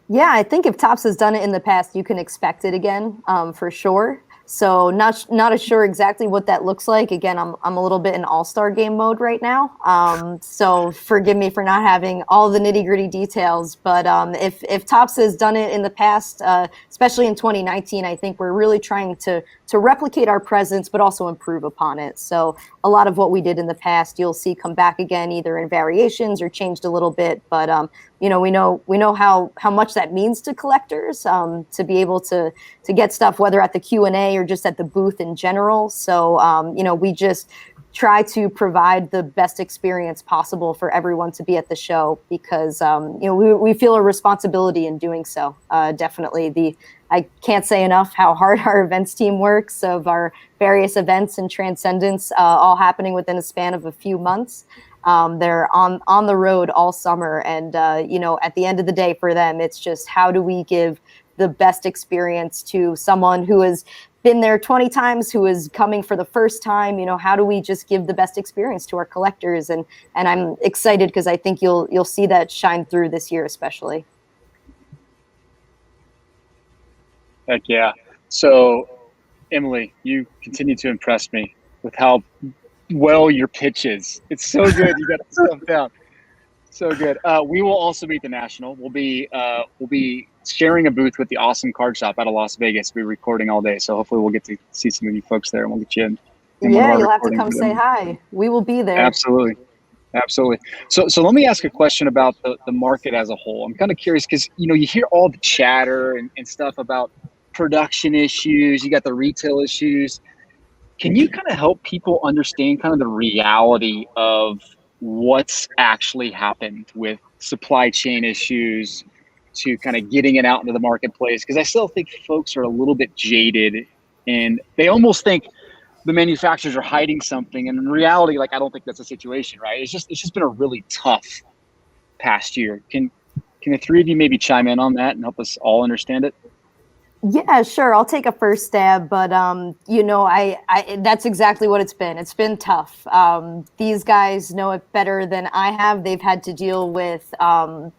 Yeah, I think if Topps has done it in the past, you can expect it again, for sure. So not as sure exactly what that looks like. Again, I'm a little bit in all-star game mode right now. So forgive me for not having all the nitty-gritty details. But if Topps has done it in the past, especially in 2019, I think we're really trying to replicate our presence, but also improve upon it. So a lot of what we did in the past, you'll see come back again, either in variations or changed a little bit. But we know how much that means to collectors to be able to get stuff, whether at the Q&A or just at the booth in general. So we just try to provide the best experience possible for everyone to be at the show because we feel a responsibility in doing so. Definitely I can't say enough how hard our events team works, of our various events and Transcendence all happening within a span of a few months. They're on the road all summer. And, at the end of the day for them, it's just how do we give the best experience to someone who has been there 20 times, who is coming for the first time? How do we just give the best experience to our collectors? And I'm excited because I think you'll see that shine through this year, especially. Heck yeah. So, Emily, you continue to impress me with how well your pitch is. It's so good. You got the stuff down. So good. We will also be at the National. We'll be sharing a booth with the awesome card shop out of Las Vegas. We'll be recording all day. So hopefully we'll get to see some of you folks there and we'll get you in. Yeah, you'll have to come say hi. We will be there. Absolutely. So let me ask a question about the market as a whole. I'm kind of curious because, you hear all the chatter and stuff about production issues. You got the retail issues. Can you kind of help people understand kind of the reality of what's actually happened with supply chain issues to kind of getting it out into the marketplace. Because I still think folks are a little bit jaded and they almost think the manufacturers are hiding something. And in reality, like, I don't think that's a situation, right? It's just been a really tough past year. Can the three of you maybe chime in on that and help us all understand it? Yeah, sure. I'll take a first stab, but I that's exactly what it's been. It's been tough. These guys know it better than I have. They've had to deal with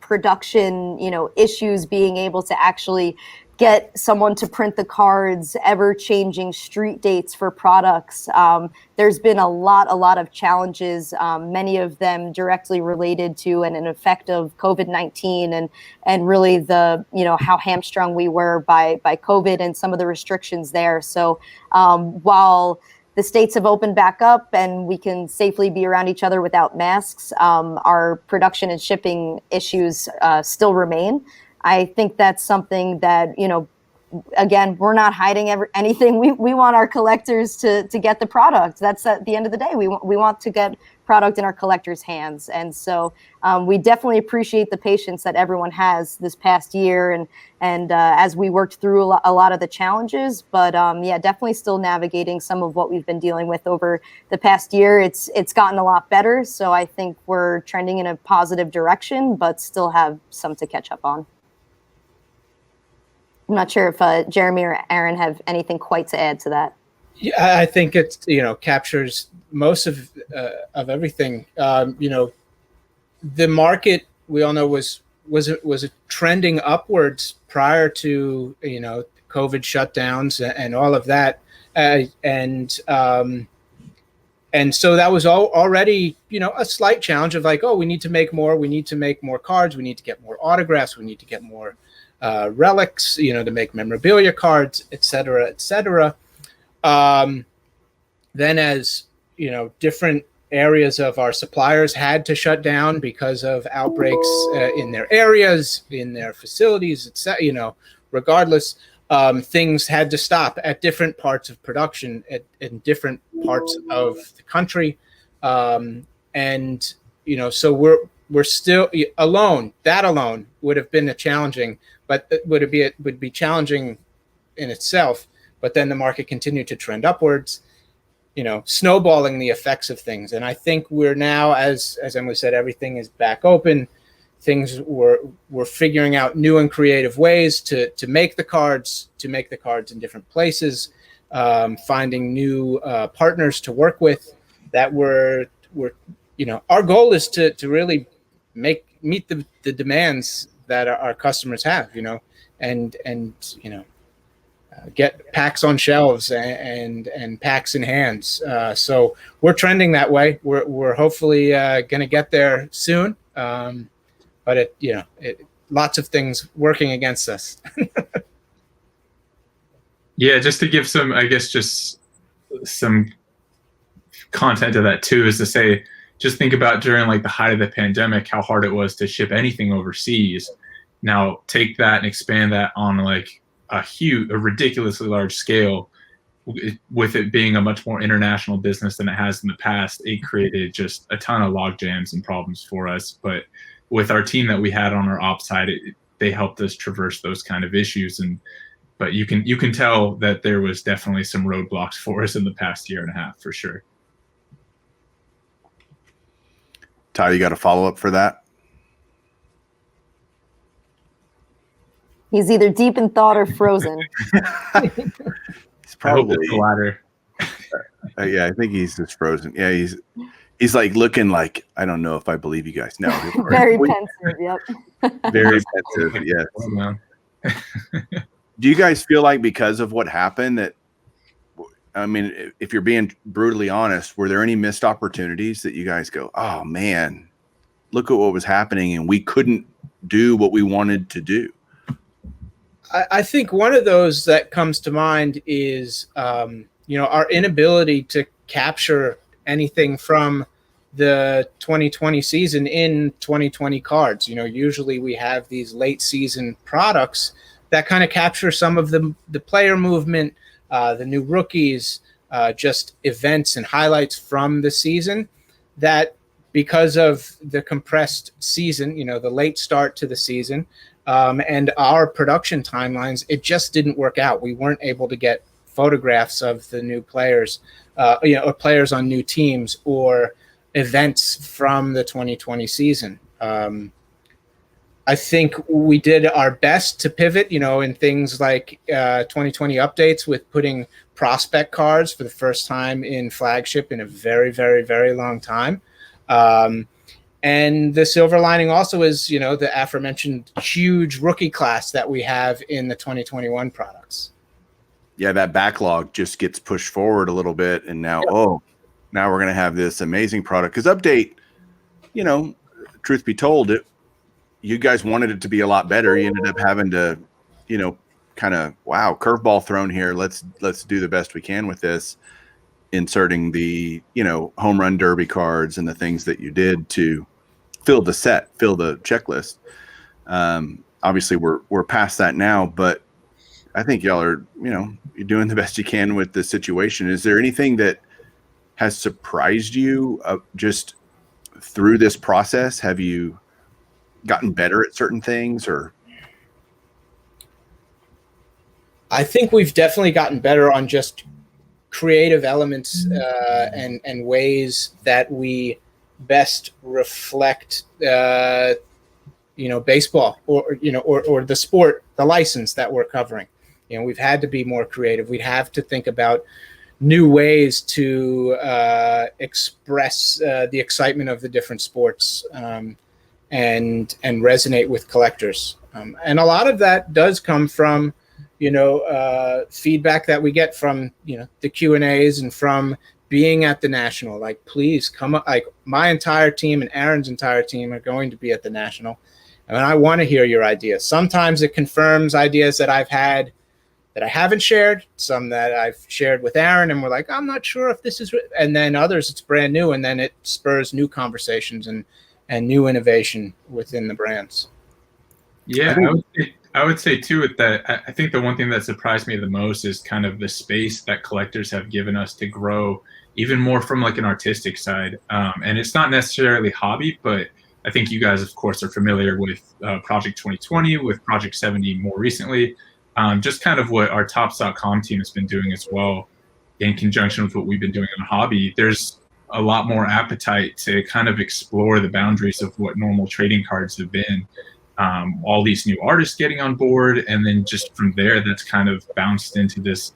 production, issues, being able to actually get someone to print the cards, ever-changing street dates for products. There's been a lot of challenges, many of them directly related to an effect of COVID-19 and really the, how hamstrung we were by COVID and some of the restrictions there. So while the states have opened back up and we can safely be around each other without masks, our production and shipping issues still remain. I think that's something that, again, we're not hiding anything. We want our collectors to get the product. That's at the end of the day. We want to get product in our collectors' hands. And so we definitely appreciate the patience that everyone has this past year and as we worked through a lot of the challenges. But yeah, definitely still navigating some of what we've been dealing with over the past year. It's gotten a lot better. So I think we're trending in a positive direction, but still have some to catch up on. I'm not sure if Jeremy or Aaron have anything quite to add to that. Yeah, I think it captures most of everything. The market, we all know, was trending upwards prior to COVID shutdowns and all of that, and so that was already a slight challenge of like, oh, we need to make more cards, we need to get more autographs, we need to get more relics, to make memorabilia cards, et cetera, et cetera. Then as, different areas of our suppliers had to shut down because of outbreaks in their areas, in their facilities, et cetera, regardless, things had to stop at different parts of production in different parts of the country. And, so we're still alone. That alone would have been challenging, but it would be challenging in itself. But then the market continued to trend upwards, snowballing the effects of things. And I think we're now, as Emily said, everything is back open. We're figuring out new and creative ways to make the cards, in different places, finding new partners to work with. That we're our goal is to really meet the demands that our customers have, and get packs on shelves and packs in hands. So we're trending that way. We're hopefully going to get there soon. But lots of things working against us. Yeah, just to give some, I guess, just some content to that too, is to say, just think about during like the height of the pandemic, how hard it was to ship anything overseas. Now take that and expand that on like a ridiculously large scale. With it being a much more international business than it has in the past, it created just a ton of log jams and problems for us. But with our team that we had on our ops side, they helped us traverse those kind of issues. But you can tell that there was definitely some roadblocks for us in the past year and a half, for sure. Ty, you got a follow-up for that? He's either deep in thought or frozen. He's probably the latter. Yeah, I think he's just frozen. Yeah, he's like looking like, I don't know if I believe you guys. No, very pensive. Yep. Very pensive. Yes. Do you guys feel like because of what happened that, I mean, if you're being brutally honest, were there any missed opportunities that you guys go, oh man, look at what was happening and we couldn't do what we wanted to do? I think one of those that comes to mind is, our inability to capture anything from the 2020 season in 2020 cards. Usually we have these late season products that kind of capture some of the player movement, the new rookies, just events and highlights from the season that because of the compressed season, the late start to the season, and our production timelines, it just didn't work out. We weren't able to get photographs of the new players, or players on new teams or events from the 2020 season. I think we did our best to pivot, in things like 2020 updates with putting prospect cards for the first time in flagship in a very, very, very long time. And the silver lining also is, the aforementioned huge rookie class that we have in the 2021 products. Yeah, that backlog just gets pushed forward a little bit. And now, now we're going to have this amazing product. Because update, truth be told, you guys wanted it to be a lot better. You ended up having to, kind of, curveball thrown here. Let's do the best we can with this, inserting the, home run derby cards and the things that you did to fill the checklist. Obviously we're past that now, but I think y'all are, you're doing the best you can with the situation. Is there anything that has surprised you just through this process? Have you gotten better at certain things, or? I think we've definitely gotten better on just creative elements and ways that we best reflect baseball or the sport, the license that we're covering. We've had to be more creative. We'd have to think about new ways to express the excitement of the different sports and resonate with collectors. And a lot of that does come from feedback that we get from the Q&As and from being at the National. Like, please come up. Like, my entire team and Aaron's entire team are going to be at the National, and I want to hear your ideas. Sometimes it confirms ideas that I've had that I haven't shared, some that I've shared with Aaron, and we're like, I'm not sure if this is, and then others it's brand new, and then it spurs new conversations and new innovation within the brands. Yeah, I would say too with that, I think the one thing that surprised me the most is kind of the space that collectors have given us to grow even more from like an artistic side. And it's not necessarily hobby, but I think you guys, of course, are familiar with Project 2020, with Project 70 more recently. Just kind of what our Tops.com team has been doing as well in conjunction with what we've been doing on hobby. There's a lot more appetite to kind of explore the boundaries of what normal trading cards have been. All these new artists getting on board, and then just from there, that's kind of bounced into this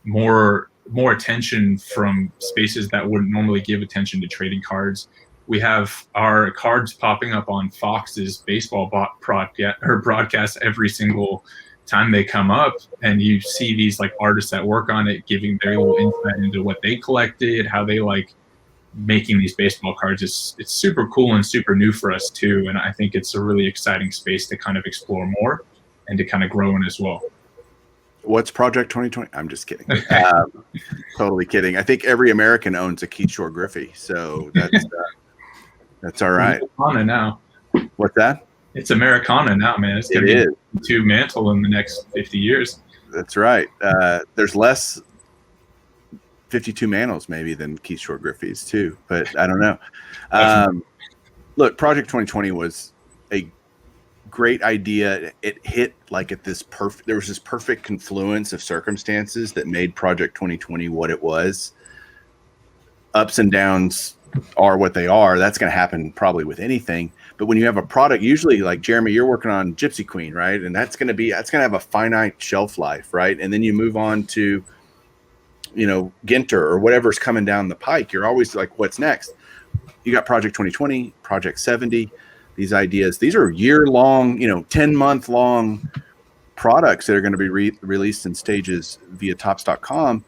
more attention from spaces that wouldn't normally give attention to trading cards. We have our cards popping up on Fox's baseball broadcast every single time they come up, and you see these like artists that work on it giving their little insight into what they collected, how they like making these baseball cards. It's super cool and super new for us too, and I think it's a really exciting space to kind of explore more and to kind of grow in as well. What's Project 2020? I'm just kidding. Totally kidding. I think every American owns a Keith Shore Griffey, so that's all right. Americana now. What's that? It's Americana now, man. It's going to be to mantle in the next 50 years. That's right. There's less 52 Manos maybe than Keith Shore Griffey's too, but I don't know. Look, Project 2020 was a great idea. It hit like at this there was this perfect confluence of circumstances that made Project 2020 what it was. Ups and downs are what they are. That's going to happen probably with anything. But when you have a product, usually like Jeremy, you're working on Gypsy Queen, right? And that's going to have a finite shelf life, right? And then you move on to, Ginter or whatever's coming down the pike. You're always like, what's next? You got Project 2020, Project 70, these ideas. These are year-long, 10-month-long products that are going to be released in stages via Tops.com.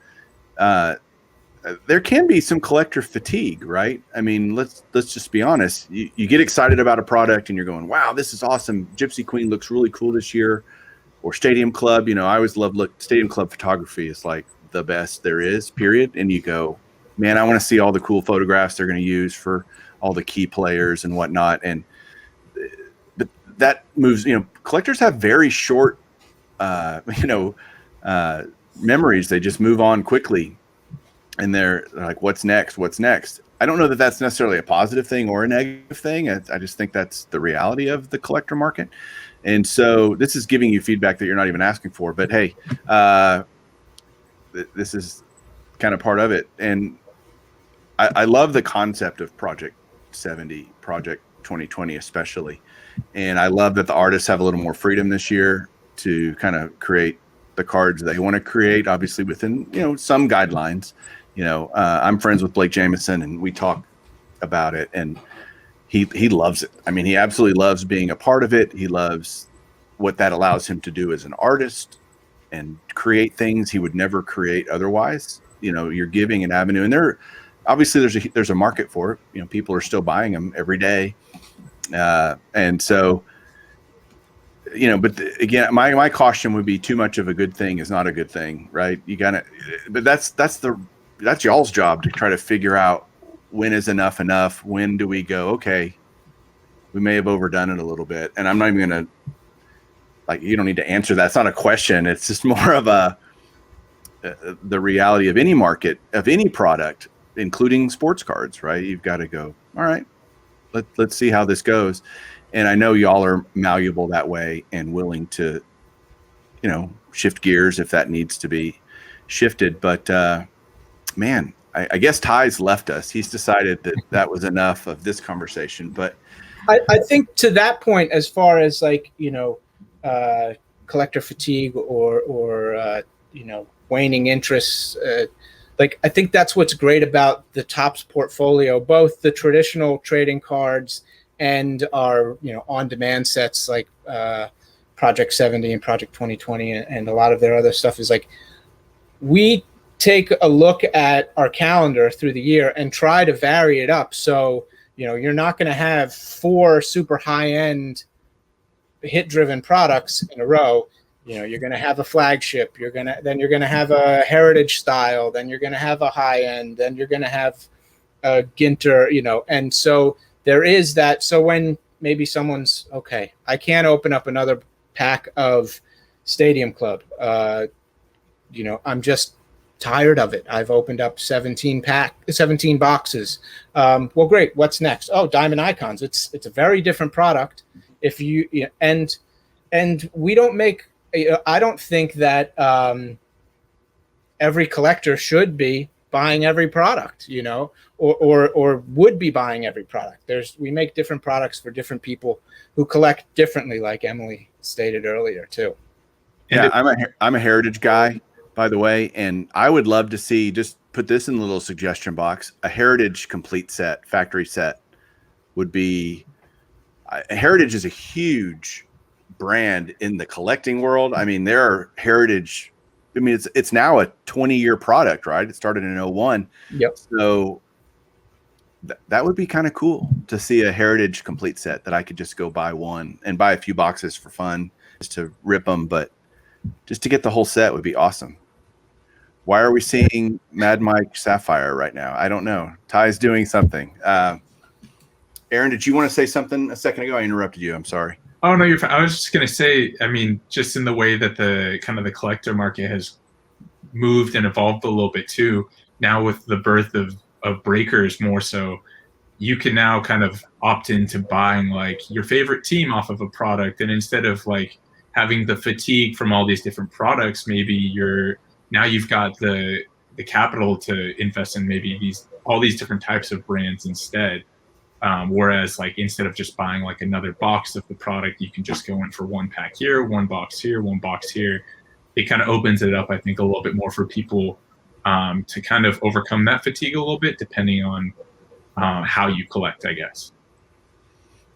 There can be some collector fatigue, right? I mean, let's just be honest. You get excited about a product and you're going, wow, this is awesome. Gypsy Queen looks really cool this year. Or Stadium Club, I always love Stadium Club photography is like the best there is, period. And you go, man, I want to see all the cool photographs they're going to use for all the key players and whatnot. And but that moves, collectors have very short, memories. They just move on quickly. And they're like, what's next? What's next? I don't know that that's necessarily a positive thing or a negative thing. I just think that's the reality of the collector market. And so this is giving you feedback that you're not even asking for, but hey, this is kind of part of it. And I love the concept of Project 70, Project 2020 especially. And I love that the artists have a little more freedom this year to kind of create the cards they want to create, obviously within, some guidelines. I'm friends with Blake Jameson, and we talk about it, and he loves it. I mean, he absolutely loves being a part of it. He loves what that allows him to do as an artist and create things he would never create otherwise. You're giving an avenue, and obviously there's a market for it. People are still buying them every day. And so, but again, my caution would be too much of a good thing is not a good thing, right? You gotta, but that's y'all's job to try to figure out when is enough. When do we go, okay, we may have overdone it a little bit. And I'm not even going to, you don't need to answer that. It's not a question. It's just more of the reality of any market, of any product, including sports cards, right? You've got to go, all right, let's see how this goes. And I know y'all are malleable that way and willing to, shift gears if that needs to be shifted. But, man, I guess Ty's left us. He's decided that was enough of this conversation. But I think to that point, as far as collector fatigue or waning interests, I think that's what's great about the Topps portfolio, both the traditional trading cards and our on-demand sets like Project 70 and Project 2020 and a lot of their other stuff is we take a look at our calendar through the year and try to vary it up. So, you're not going to have 4 super high-end hit-driven products in a row. You're going to have a flagship. Then you're going to have a heritage style. Then you're going to have a high-end. Then you're going to have a Ginter, and so there is that. So when maybe someone's, okay, I can't open up another pack of Stadium Club. I'm just tired of it. I've opened up 17 boxes. Well, great. What's next? Oh, Diamond Icons. It's a very different product. And we don't make, I don't think that every collector should be buying every product, or would be buying every product. We make different products for different people who collect differently, like Emily stated earlier too. Yeah, I'm a heritage guy, by the way, and I would love to see, just put this in the little suggestion box, a heritage complete set, factory set would be, heritage is a huge brand in the collecting world. I mean, there are heritage, it's now a 20-year product, right? It started in 2001. Yep. So that would be kind of cool to see a heritage complete set that I could just go buy one and buy a few boxes for fun, just to rip them, but just to get the whole set would be awesome. Why are we seeing Mad Mike Sapphire right now? I don't know. Ty's doing something. Aaron, did you want to say something a second ago? I interrupted you. I'm sorry. Oh, no, you're fine. I was just going to say, just in the way that the collector market has moved and evolved a little bit too, now with the birth of breakers more so, you can now kind of opt into buying your favorite team off of a product. And instead of having the fatigue from all these different products, maybe you've got the capital to invest in maybe all these different types of brands instead. Whereas instead of just buying another box of the product, you can just go in for one pack here, one box here, one box here. It kind of opens it up, I think, a little bit more for people to kind of overcome that fatigue a little bit, depending on how you collect, I guess.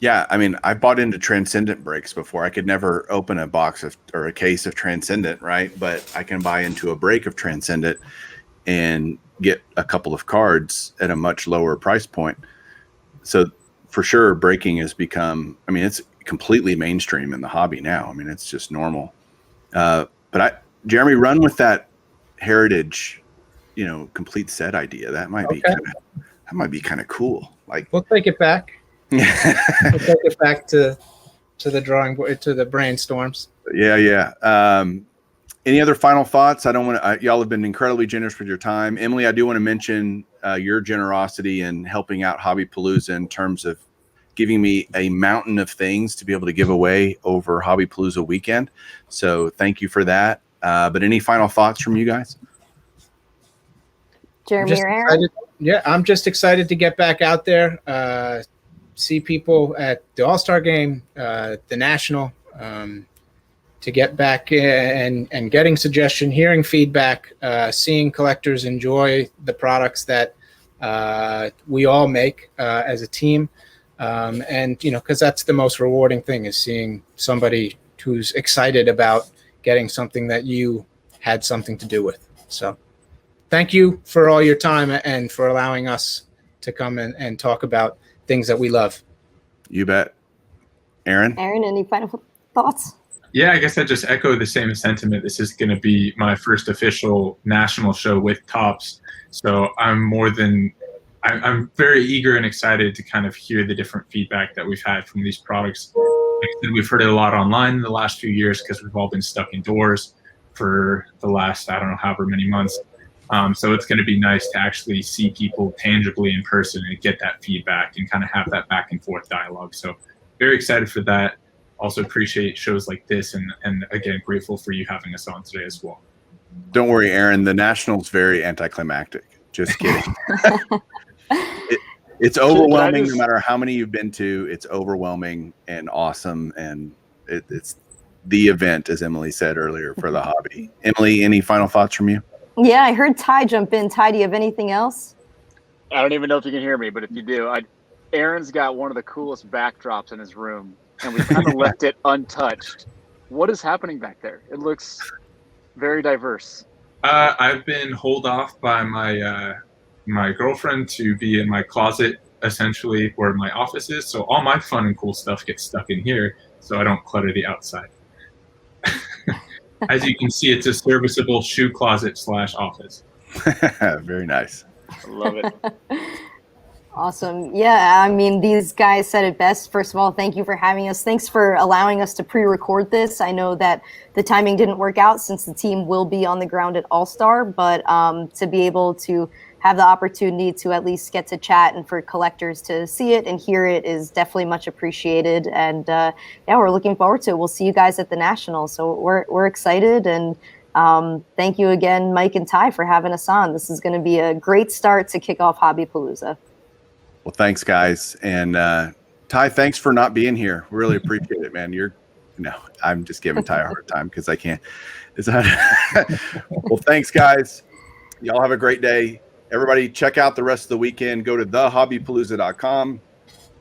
Yeah, I bought into Transcendent breaks before. I could never open a box or a case of Transcendent, right? But I can buy into a break of Transcendent and get a couple of cards at a much lower price point. So for sure, breaking has become, it's completely mainstream in the hobby now. It's just normal. But Jeremy, run with that heritage, complete set idea. That might be kind of cool. We'll take it back. We'll take it back to the drawing board, to the brainstorms. Yeah. Any other final thoughts? I don't want to. Y'all have been incredibly generous with your time. Emily, I do want to mention your generosity in helping out Hobby Palooza in terms of giving me a mountain of things to be able to give away over Hobby Palooza weekend. So thank you for that. But any final thoughts from you guys? Jeremy or Aaron? Yeah, I'm just excited to get back out there, see people at the All-Star game, the National, to get back and getting suggestion, hearing feedback, seeing collectors enjoy the products that we all make as a team. And, because that's the most rewarding thing, is seeing somebody who's excited about getting something that you had something to do with. So thank you for all your time and for allowing us to come and talk about things that we love. You bet. Aaron, any final thoughts? Yeah, I guess I just echo the same sentiment. This is going to be my first official national show with Topps. So I'm very eager and excited to kind of hear the different feedback that we've had from these products. Like I said, we've heard it a lot online in the last few years because we've all been stuck indoors for the last, I don't know, however many months. So it's going to be nice to actually see people tangibly in person and get that feedback and kind of have that back and forth dialogue. So very excited for that. Also appreciate shows like this, and again, grateful for you having us on today as well. don't worry, Aaron. The National's very anticlimactic. Just kidding. It's overwhelming no matter how many you've been to. It's overwhelming and awesome, and it's the event, as Emily said earlier, for the hobby. Emily, any final thoughts from you? Yeah, I heard Ty jump in. Ty, do you have anything else? I don't even know if you can hear me, but if you do, Aaron's got one of the coolest backdrops in his room, and we kind of left it untouched. What is happening back there? It looks very diverse. I've been holed off by my girlfriend to be in my closet, essentially, where my office is. So all my fun and cool stuff gets stuck in here, so I don't clutter the outside. As you can see, it's a serviceable shoe closet / office. Very nice. I love it. Awesome. Yeah, I mean, these guys said it best. First of all, thank you for having us. Thanks for allowing us to pre-record this. I know that the timing didn't work out since the team will be on the ground at All-Star, but to be able to have the opportunity to at least get to chat and for collectors to see it and hear it is definitely much appreciated. And yeah, we're looking forward to it. We'll see you guys at the National. So we're excited. And thank you again, Mike and Ty, for having us on. This is going to be a great start to kick off Hobby Palooza. Well, thanks, guys. And Ty, thanks for not being here. Really appreciate it, man. I'm just giving Ty a hard time because I can't. Well, thanks, guys. Y'all have a great day. Everybody, check out the rest of the weekend. Go to thehobbypalooza.com.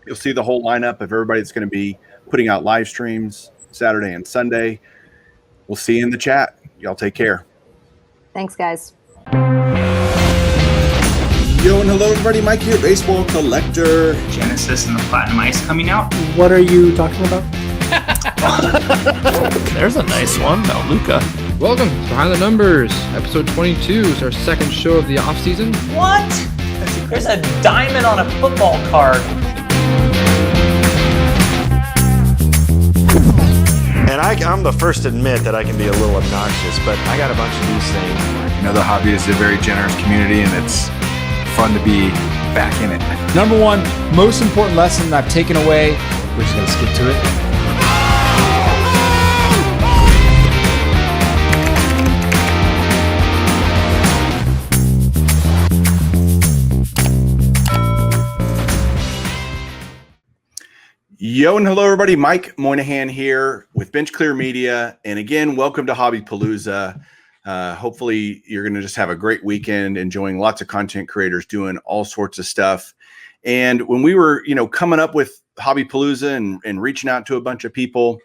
You'll see the whole lineup of everybody that's going to be putting out live streams Saturday and Sunday. We'll see you in the chat. Y'all take care. Thanks, guys. Yo, and hello, everybody. Mike here, baseball collector. Genesis and the Platinum Ice coming out. What are you talking about? There's a nice one. Now, Luca. Welcome to Behind the Numbers. Episode 22 is our second show of the off-season. What? There's a diamond on a football card. And I'm the first to admit that I can be a little obnoxious, but I got a bunch of these things. You know, the hobby is a very generous community, and it's fun to be back in it. Number one, most important lesson I've taken away, we're just going to skip to it. Yo, and hello, everybody. Mike Moynihan here with Bench Clear Media. And again, welcome to Hobby Palooza. Hopefully, you're going to just have a great weekend, enjoying lots of content creators doing all sorts of stuff. And when we were, coming up with Hobby Palooza and reaching out to a bunch of people,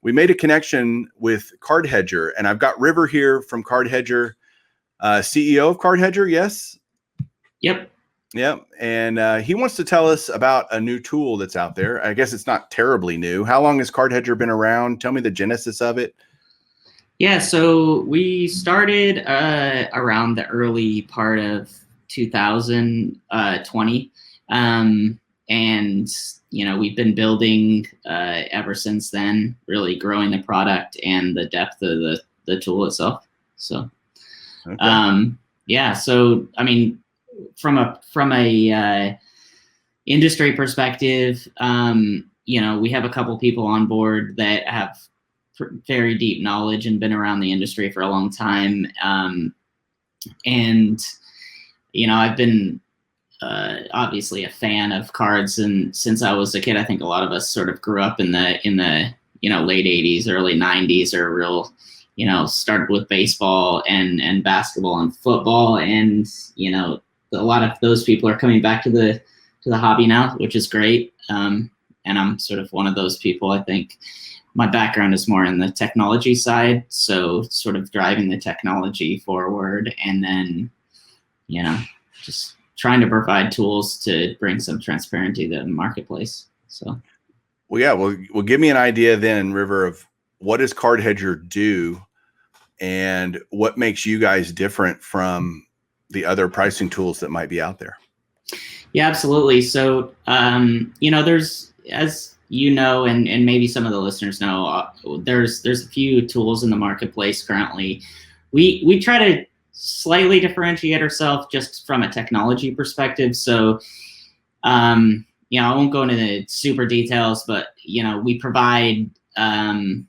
we made a connection with Card Hedger. And I've got River here from Card Hedger, CEO of Card Hedger. Yes. Yep. And he wants to tell us about a new tool that's out there. I guess it's not terribly new. How long has Card Hedger been around? Tell me the genesis of it. Yeah, so we started around the early part of 2020. And, we've been building ever since then, really growing the product and the depth of the tool itself. So, Okay. yeah. So I mean, from a industry perspective, we have a couple people on board that have very deep knowledge and been around the industry for a long time. And I've been obviously a fan of cards, and since I was a kid. I think a lot of us sort of grew up in the late 80s, early 90s, or real, started with baseball and basketball and football, and a lot of those people are coming back to the hobby now, which is great. And I'm sort of one of those people. I think my background is more in the technology side, so sort of driving the technology forward, and then just trying to provide tools to bring some transparency to the marketplace. So, well, yeah, well, give me an idea then, River, of what does Card Hedger do, and what makes you guys different from the other pricing tools that might be out there? Yeah, absolutely. So, there's, as and maybe some of the listeners know, there's a few tools in the marketplace currently. We try to slightly differentiate ourselves just from a technology perspective. So, I won't go into the super details, but we provide the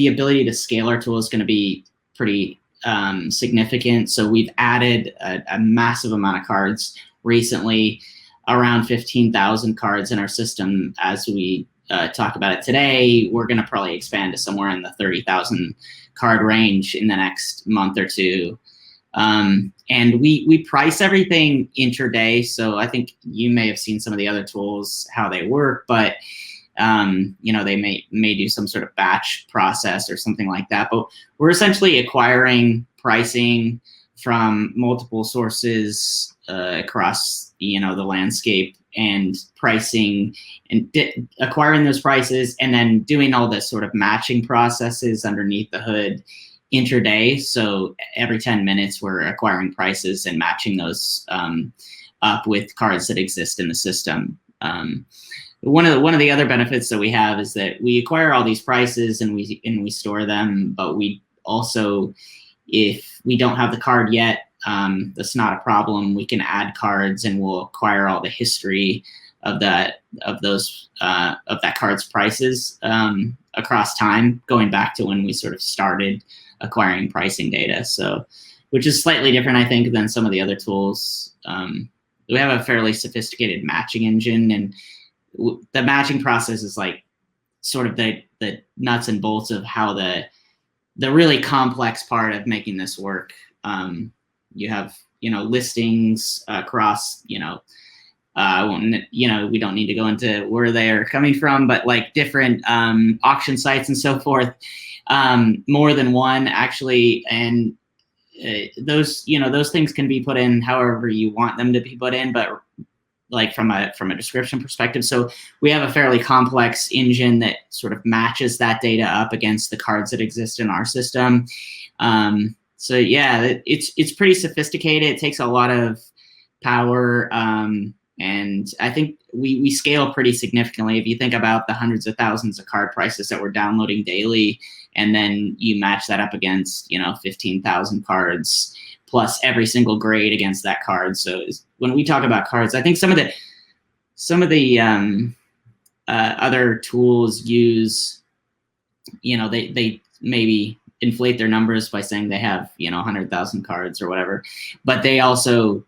ability to scale our tool is going to be pretty significant. So we've added a massive amount of cards recently, around 15,000 cards in our system. As we talk about it today, we're going to probably expand to somewhere in the 30,000 card range in the next month or two. And we price everything intraday. So I think you may have seen some of the other tools, how they work, but they may do some sort of batch process or something like that. But we're essentially acquiring pricing from multiple sources across the landscape, and pricing and acquiring those prices, and then doing all the sort of matching processes underneath the hood intraday. So every 10 minutes we're acquiring prices and matching those up with cards that exist in the system. One of the other benefits that we have is that we acquire all these prices and we store them, but we also, if we don't have the card yet, that's not a problem. We can add cards and we'll acquire all the history of that card's prices across time, going back to when we sort of started acquiring pricing data. So, which is slightly different, I think, than some of the other tools. We have a fairly sophisticated matching engine, and the matching process is like sort of the nuts and bolts of how the really complex part of making this work. You have, listings across, we don't need to go into where they are coming from, but like different auction sites and so forth, more than one actually. And those things can be put in however you want them to be put in, but like from a description perspective. So we have a fairly complex engine that sort of matches that data up against the cards that exist in our system. So yeah, it's pretty sophisticated. It takes a lot of power. And I think we scale pretty significantly. If you think about the hundreds of thousands of card prices that we're downloading daily, and then you match that up against, 15,000 cards plus every single grade against that card. So when we talk about cards, I think some of the other tools use, they maybe inflate their numbers by saying they have 100,000 cards or whatever, but they also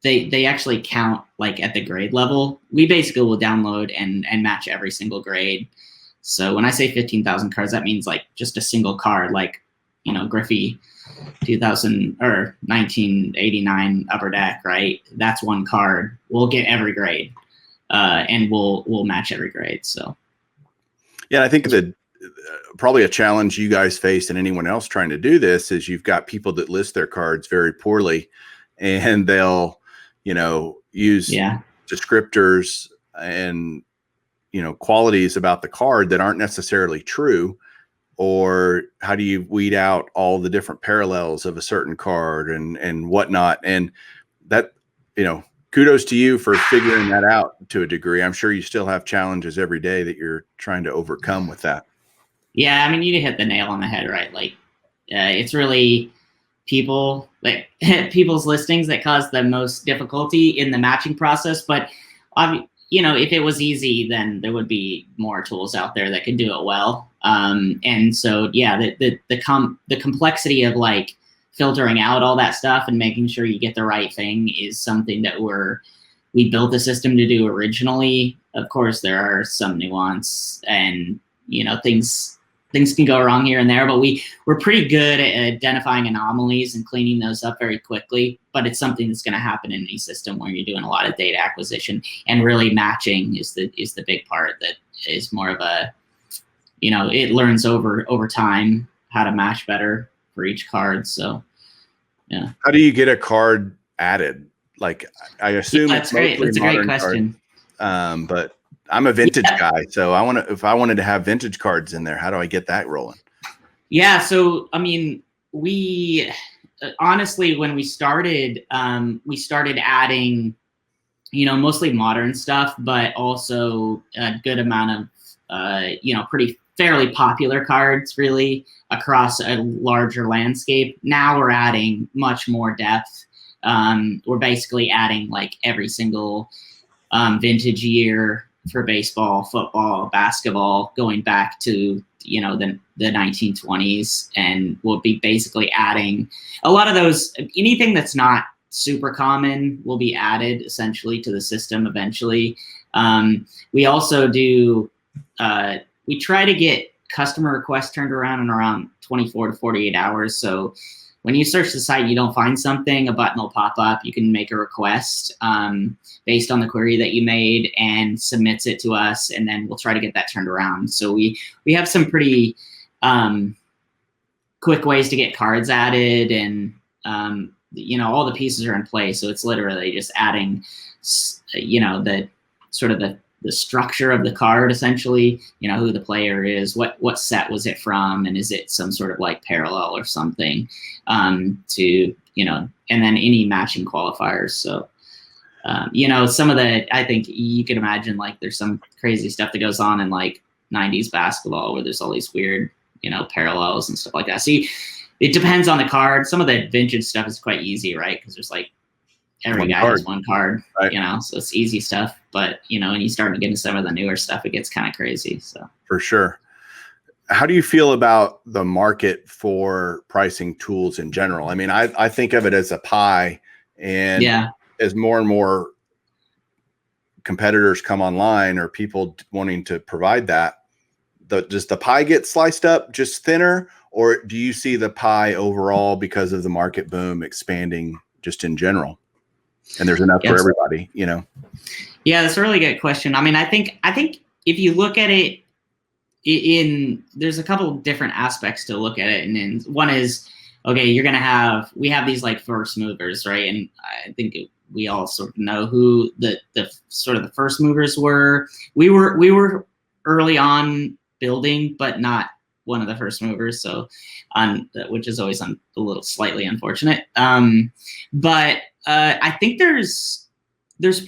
they actually count like at the grade level. We basically will download and match every single grade. So when I say 15,000 cards, that means like just a single card, like Griffey 2000 or 1989 Upper Deck, right? That's one card. We'll get every grade, and we'll match every grade. So yeah, I think that probably a challenge you guys face and anyone else trying to do this is you've got people that list their cards very poorly, and they'll use descriptors and qualities about the card that aren't necessarily true. Or how do you weed out all the different parallels of a certain card and whatnot? And that, kudos to you for figuring that out to a degree. I'm sure you still have challenges every day that you're trying to overcome with that. Yeah, I mean, you hit the nail on the head, right? Like, it's really people's listings that cause the most difficulty in the matching process. But, if it was easy, then there would be more tools out there that could do it well. And so, yeah, the complexity of like filtering out all that stuff and making sure you get the right thing is something that we built the system to do originally. Of course, there are some nuance and, things can go wrong here and there, but we're pretty good at identifying anomalies and cleaning those up very quickly. But it's something that's going to happen in any system where you're doing a lot of data acquisition, and really matching is the big part that is more of a, it learns over time how to match better for each card. So, yeah. How do you get a card added? Like, I assume that's great. That's a great question. But I'm a vintage guy, so if I wanted to have vintage cards in there, how do I get that rolling? Yeah, so I mean, we honestly, when we started adding, mostly modern stuff, but also a good amount of, pretty fairly popular cards, really, across a larger landscape. Now we're adding much more depth. We're basically adding like every single vintage year for baseball, football, basketball, going back to the 1920s, and we'll be basically adding a lot of those. Anything that's not super common will be added essentially to the system eventually. We also do we try to get customer requests turned around in around 24 to 48 hours. So when you search the site, you don't find something, a button will pop up. You can make a request based on the query that you made and submits it to us, and then we'll try to get that turned around. So we have some pretty quick ways to get cards added, and all the pieces are in place. So it's literally just adding, the sort of the structure of the card, essentially, who the player is, what set was it from, and is it some sort of like parallel or something, to, and then any matching qualifiers. So, some of I think you can imagine, like, there's some crazy stuff that goes on in like 90s basketball where there's all these weird, parallels and stuff like that. So it depends on the card. Some of the vintage stuff is quite easy, right? Because there's like, every guy has one card, right? So it's easy stuff. But, when you start to get into some of the newer stuff, it gets kind of crazy. So for sure. How do you feel about the market for pricing tools in general? I mean, I think of it as a pie, and as more and more competitors come online, or people wanting to provide that, does the pie get sliced up just thinner, or do you see the pie overall, because of the market boom, expanding just in general? And there's enough for everybody, Yeah, that's a really good question. I mean, I think if you look at it there's a couple of different aspects to look at it. And then one is, okay, we have these like first movers, right? And I think we all sort of know who the sort of the first movers were. We were early on building, but not one of the first movers. So which is always a little slightly unfortunate. But I think there's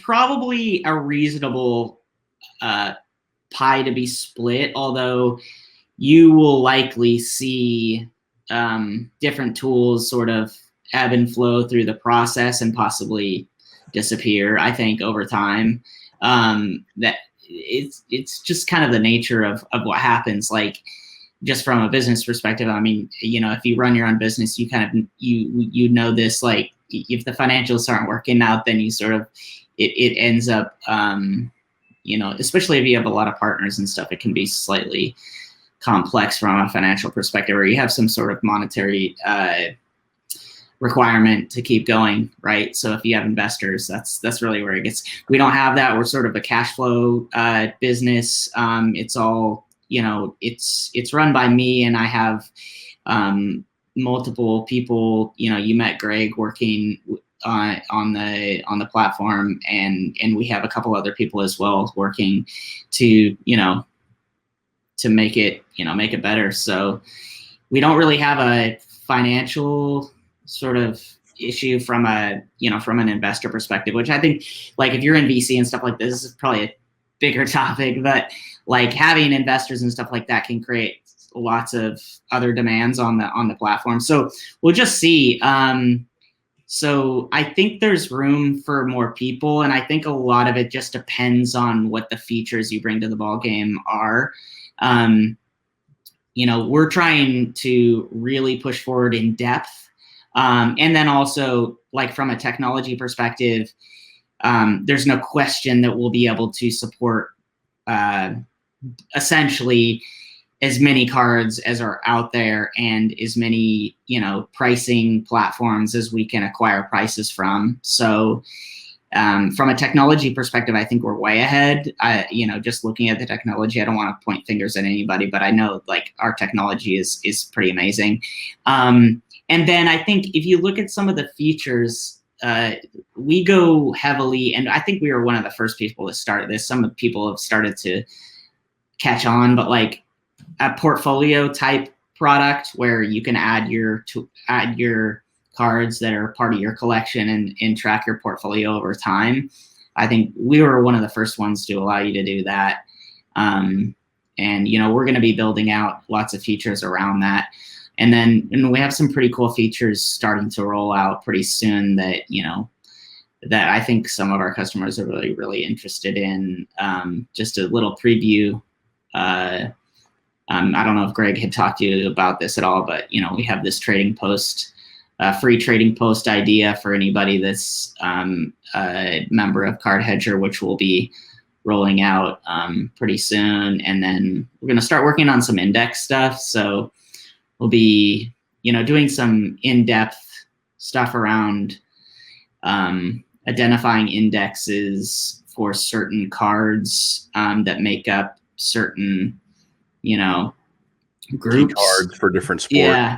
probably a reasonable pie to be split, although you will likely see different tools sort of ebb and flow through the process and possibly disappear, I think, over time. That it's just kind of the nature of what happens. Like, just from a business perspective, I mean, if you run your own business, you kind of, you know this, like, if the financials aren't working out, then you sort of, it ends up, especially if you have a lot of partners and stuff, it can be slightly complex from a financial perspective, or you have some sort of monetary requirement to keep going, right? So if you have investors, that's really where it gets. We don't have that. We're sort of a cash flow business. It's all, it's run by me, and I have multiple people. You met Greg working on the platform, and we have a couple other people as well working to make it better. So we don't really have a financial sort of issue from an investor perspective, which I think, like, if you're in VC and stuff like this is probably a bigger topic, but like having investors and stuff like that can create lots of other demands on the platform. So we'll just see. So I think there's room for more people, and I think a lot of it just depends on what the features you bring to the ball game are. We're trying to really push forward in depth, and then also, like, from a technology perspective, there's no question that we'll be able to support essentially as many cards as are out there and as many, pricing platforms as we can acquire prices from. So from a technology perspective, I think we're way ahead. Just looking at the technology, I don't want to point fingers at anybody, but I know, like, our technology is pretty amazing. And then I think if you look at some of the features, we go heavily, and I think we were one of the first people to start this. Some people have started to catch on, but like a portfolio type product where you can add your cards that are part of your collection and track your portfolio over time. I think we were one of the first ones to allow you to do that. And we're going to be building out lots of features around that. And we have some pretty cool features starting to roll out pretty soon that, that I think some of our customers are really, really interested in. Just a little preview. I don't know if Greg had talked to you about this at all, but, we have this trading post, free trading post idea for anybody that's a member of Card Hedger, which will be rolling out pretty soon. And then we're going to start working on some index stuff. So we'll be, doing some in-depth stuff around identifying indexes for certain cards that make up certain, groups. Key cards for different sports.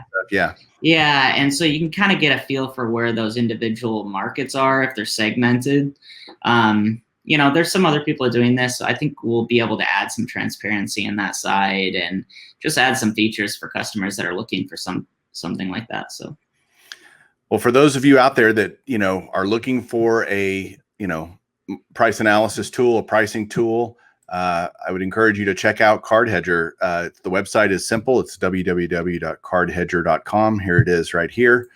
Yeah. And so you can kind of get a feel for where those individual markets are if they're segmented. There's some other people doing this. So I think we'll be able to add some transparency in that side and just add some features for customers that are looking for something like that. So, well, for those of you out there that, are looking for a, price analysis tool, a pricing tool, I would encourage you to check out Card Hedger. The website is simple. It's www.cardhedger.com. Here it is right here.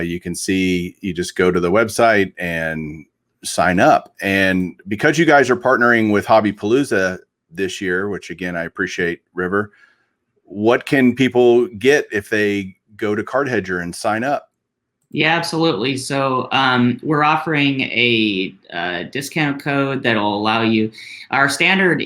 You can see, you just go to the website and sign up. And because you guys are partnering with Hobby Palooza this year, which again, I appreciate, River, what can people get if they go to Card Hedger and sign up? Yeah, absolutely. So we're offering a discount code that will allow you. Our standard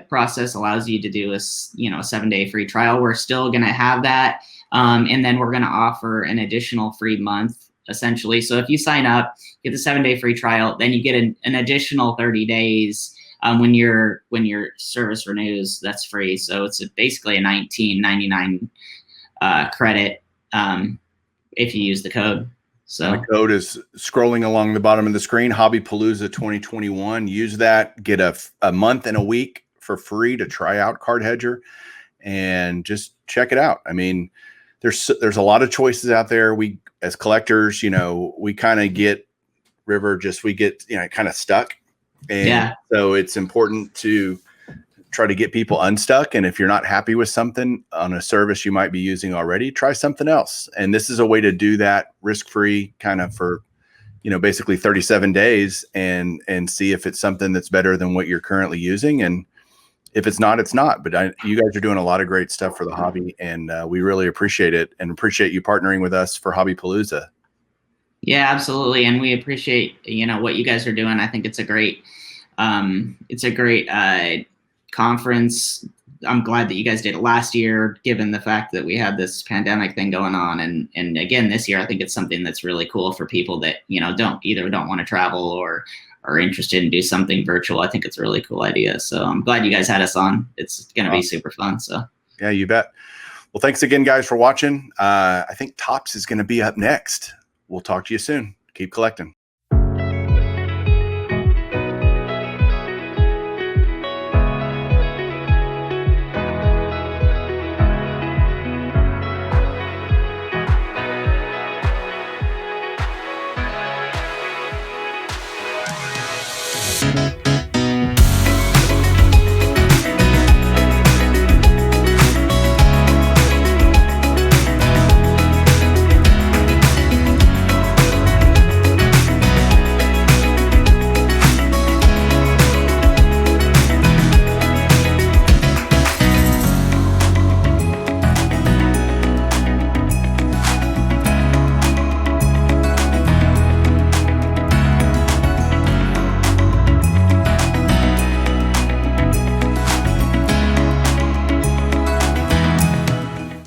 process allows you to do a 7-day free trial. We're still going to have that, and then we're going to offer an additional free month, essentially. So if you sign up, get the 7-day free trial, then you get an additional 30 days when your service renews. That's free. So it's basically a $19.99 credit. If you use the code. So the code is scrolling along the bottom of the screen, Hobby Palooza 2021. Use that, get a month and a week for free to try out Card Hedger and just check it out. I mean, there's a lot of choices out there. We, as collectors, we kind of get, River, we get, kind of stuck. And so it's important to try to get people unstuck. And if you're not happy with something on a service you might be using already, try something else. And this is a way to do that risk-free kind of for, basically 37 days and see if it's something that's better than what you're currently using. And if it's not, it's not. But you guys are doing a lot of great stuff for the hobby, and we really appreciate it and appreciate you partnering with us for Hobby Palooza. Yeah, absolutely. And we appreciate, what you guys are doing. I think it's a great conference. I'm glad that you guys did it last year, given the fact that we had this pandemic thing going on. And again, this year, I think it's something that's really cool for people that, don't want to travel or are interested in do something virtual. I think it's a really cool idea. So I'm glad you guys had us on. It's going to be super fun. So yeah, you bet. Well, thanks again, guys, for watching. I think Topps is going to be up next. We'll talk to you soon. Keep collecting.